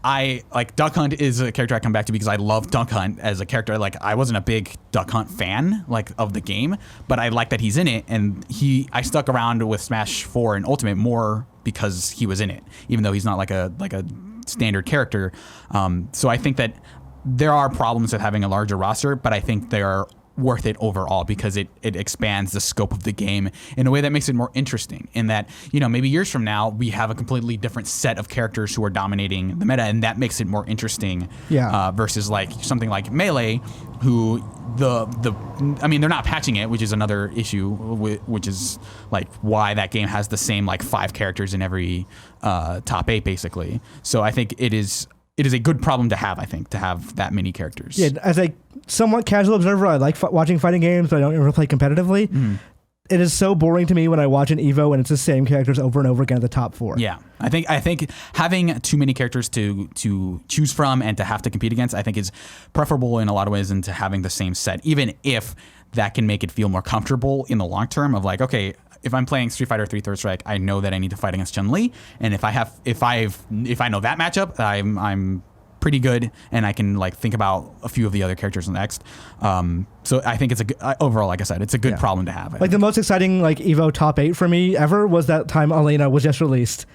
I Duck Hunt is a character I come back to because I love Duck Hunt as a character. I wasn't a big Duck Hunt fan of the game, but I like that he's in it, and I stuck around with Smash 4 and Ultimate more because he was in it, even though he's not like a standard character. So I think that there are problems with having a larger roster, but I think there worth it overall because it expands the scope of the game in a way that makes it more interesting. In that, maybe years from now we have a completely different set of characters who are dominating the meta, and that makes it more interesting. Yeah. Versus like something like Melee, who they're not patching it, which is another issue, which is like why that game has the same like 5 characters in every top 8 basically. So I think it is a good problem to have, I think, to have that many characters. Yeah, as a somewhat casual observer, I like watching fighting games, but I don't ever play competitively. Mm. It is so boring to me when I watch an Evo and it's the same characters over and over again at the top 4. Yeah, I think having too many characters to choose from and to have to compete against, I think is preferable in a lot of ways than to having the same set, even if that can make it feel more comfortable in the long term of like, okay, if I'm playing Street Fighter 3 Third Strike, I know that I need to fight against Chun-Li, and if I know that matchup, I'm pretty good, and I can like think about a few of the other characters next. So I think it's overall, like I said, it's a good problem to have. Like the most exciting like Evo top 8 for me ever was that time Elena was just released,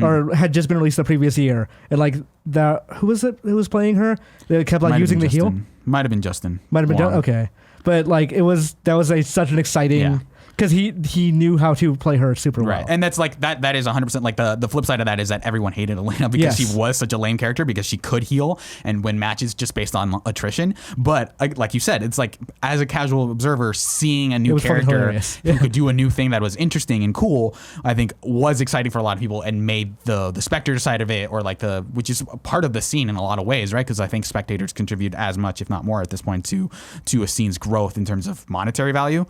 or had just been released the previous year, and like who was it who was playing her? They kept like using the heal. Might have been Justin. Might have been okay, but like that was such an exciting. Yeah. Because he knew how to play her super well. Right. And that's like, that is 100%, like the flip side of that is that everyone hated Elena because she was such a lame character because she could heal and win matches just based on attrition. But like you said, it's like, as a casual observer, seeing a new character who could do a new thing that was interesting and cool, I think was exciting for a lot of people and made the Spectre side of it, or like which is part of the scene in a lot of ways, right? Because I think spectators contribute as much, if not more at this point, to a scene's growth in terms of monetary value.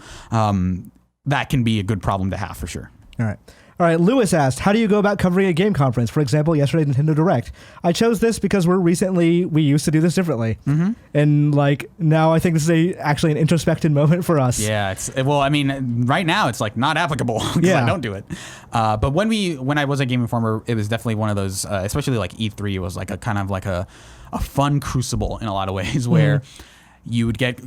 That can be a good problem to have for sure. All right. Lewis asked, how do you go about covering a game conference? For example, yesterday Nintendo Direct. I chose this because we used to do this differently. Mm-hmm. And like now I think this is actually an introspective moment for us. Yeah. Right now it's like not applicable because I don't do it. But when I was at Game Informer, it was definitely one of those, especially like E3 was like a kind of like a fun crucible in a lot of ways where you would get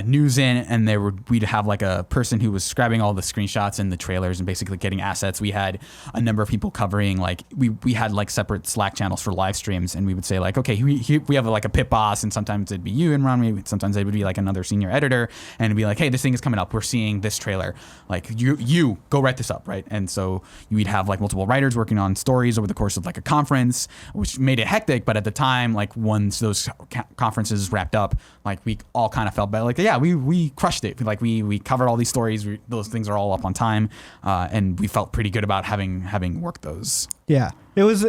news in, and we'd have like a person who was grabbing all the screenshots and the trailers and basically getting assets. We had a number of people covering, like we had like separate Slack channels for live streams, and we would say like, okay, we have like a pit boss, and sometimes it'd be you, Imran, sometimes it would be like another senior editor, and it'd be like, hey, this thing is coming up, we're seeing this trailer, like you go write this up, right? And so you'd have like multiple writers working on stories over the course of like a conference, which made it hectic, but at the time, like once those conferences wrapped up, like we all kind of felt bad, like, yeah, we crushed it. Like we covered all these stories. Those things are all up on time, and we felt pretty good about having worked those. Yeah, it was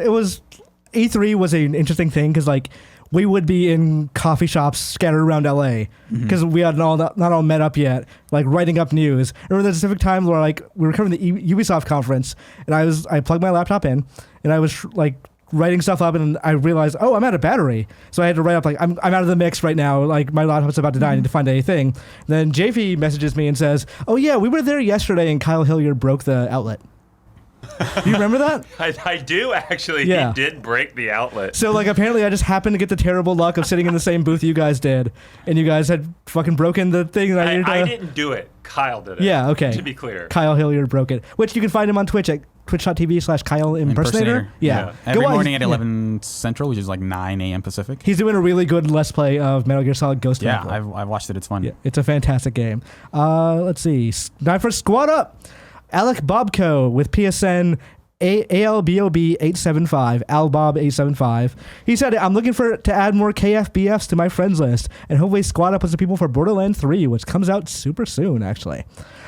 E3 was an interesting thing because like we would be in coffee shops scattered around LA because we had not all met up yet, like writing up news. I remember the specific time where like we were covering the Ubisoft conference, and I plugged my laptop in, and I was like writing stuff up, and I realized, oh, I'm out of battery. So I had to write up like, I'm out of the mix right now. Like my laptop's about to die. I need to find anything. Then JV messages me and says, oh yeah, we were there yesterday and Kyle Hilliard broke the outlet. Do you remember that? I do actually. Yeah. He did break the outlet. So like apparently I just happened to get the terrible luck of sitting in the same booth you guys did, and you guys had fucking broken the thing. I didn't do it. Kyle did it. Yeah, okay. To be clear. Kyle Hilliard broke it, which you can find him on Twitch at twitch.tv/Kyle Impersonator. Yeah. Every morning at 11 Central, which is like 9 a.m. Pacific. He's doing a really good Let's Play of Metal Gear Solid Ghostwire. Yeah, I've watched it. It's fun. Yeah, it's a fantastic game. Let's see. Time for Squad Up. Alec Bobko with PSN ALBOB 875, ALBOB 875. He said, I'm looking to add more KFBFs to my friends list and hopefully squad up with some people for Borderlands 3, which comes out super soon, actually.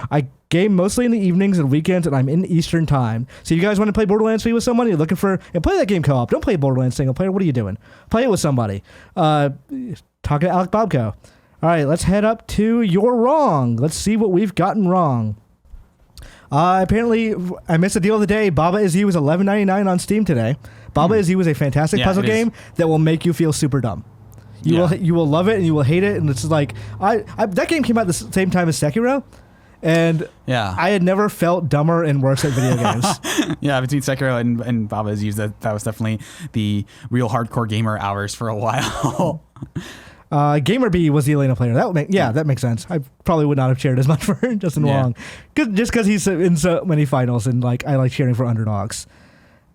I game mostly in the evenings and weekends, and I'm in Eastern time. So you guys want to play Borderlands 3 with somebody? You're looking for... And play that game co-op. Don't play Borderlands single player. What are you doing? Play it with somebody. Talking to Alec Bobko. All right, let's head up to You're Wrong. Let's see what we've gotten wrong. Apparently, I missed the deal of the day. Baba Is You was $11.99 on Steam today. Baba Is You is a fantastic puzzle game that will make you feel super dumb. You will love it and you will hate it. And it's like that game came out the same time as Sekiro, and I had never felt dumber and worse at video games. Yeah, between Sekiro and Baba Is You, that was definitely the real hardcore gamer hours for a while. Gamer B was the Elena player. That makes sense. I probably would not have cheered as much for Justin Wong, just because he's in so many finals, and like I like cheering for underdogs.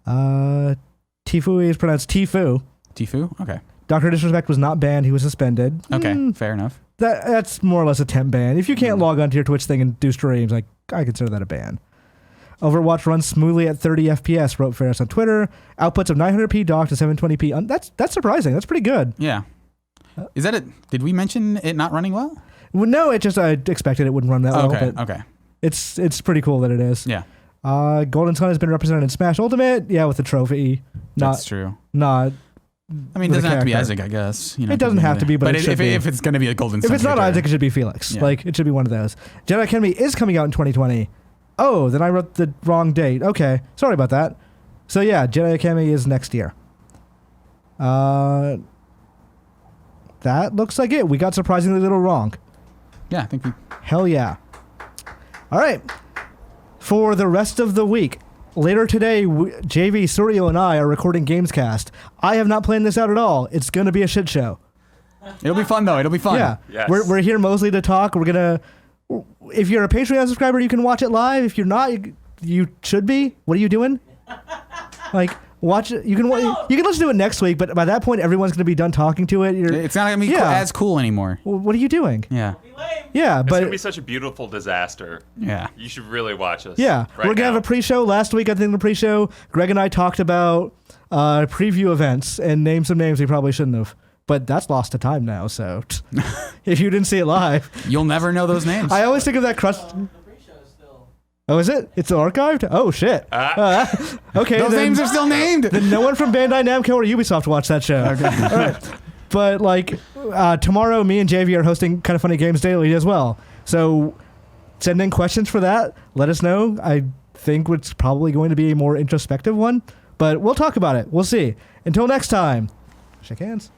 Tfue is pronounced Tfue. Tfue? Okay. Dr. Disrespect was not banned. He was suspended. Okay, fair enough. that's more or less a temp ban. If you can't log onto your Twitch thing and do streams, like I consider that a ban. Overwatch runs smoothly at 30 FPS, wrote Ferris on Twitter. Outputs of 900p docked to 720p. That's surprising. That's pretty good. Yeah. Is that it? Did we mention it not running well? Well, no, it just I expected it wouldn't run that well. Okay. It's pretty cool that it is. Yeah. Golden Sun has been represented in Smash Ultimate. Yeah, with the trophy. That's true. Not. I mean, it doesn't have to be Isaac, I guess. It doesn't have to be, but if it's going to be a Golden Sun. If it's not Isaac, it should be Felix. Yeah. Like, it should be one of those. Jedi Academy is coming out in 2020. Oh, then I wrote the wrong date. Okay. Sorry about that. So, yeah, Jedi Academy is next year. That looks like it. We got surprisingly little wrong. Yeah, I think we... Hell yeah. All right. For the rest of the week, later today, JV, Suriel, and I are recording Gamescast. I have not planned this out at all. It's going to be a shit show. It'll be fun, though. It'll be fun. Yeah. Yes. We're here mostly to talk. We're going to... If you're a Patreon subscriber, you can watch it live. If you're not, you should be. What are you doing? Like, watch it. You can listen to it next week, but by that point, everyone's going to be done talking to it. It's not going to be as cool anymore. Well, what are you doing? Yeah. Yeah, it's but... going to be such a beautiful disaster. Yeah. You should really watch us. Yeah. We're going to have a pre-show. Last week, I think the pre-show, Greg and I talked about preview events and named some names we probably shouldn't have. But that's lost to time now, so if you didn't see it live... You'll never know those names. I always think of that crust... Oh, is it? It's archived? Oh, shit. Okay. Those names are still named. Then no one from Bandai Namco or Ubisoft watched that show. Okay. All right. But, like, tomorrow, me and JV are hosting Kind of Funny Games Daily as well. So send in questions for that. Let us know. I think it's probably going to be a more introspective one. But we'll talk about it. We'll see. Until next time, shake hands.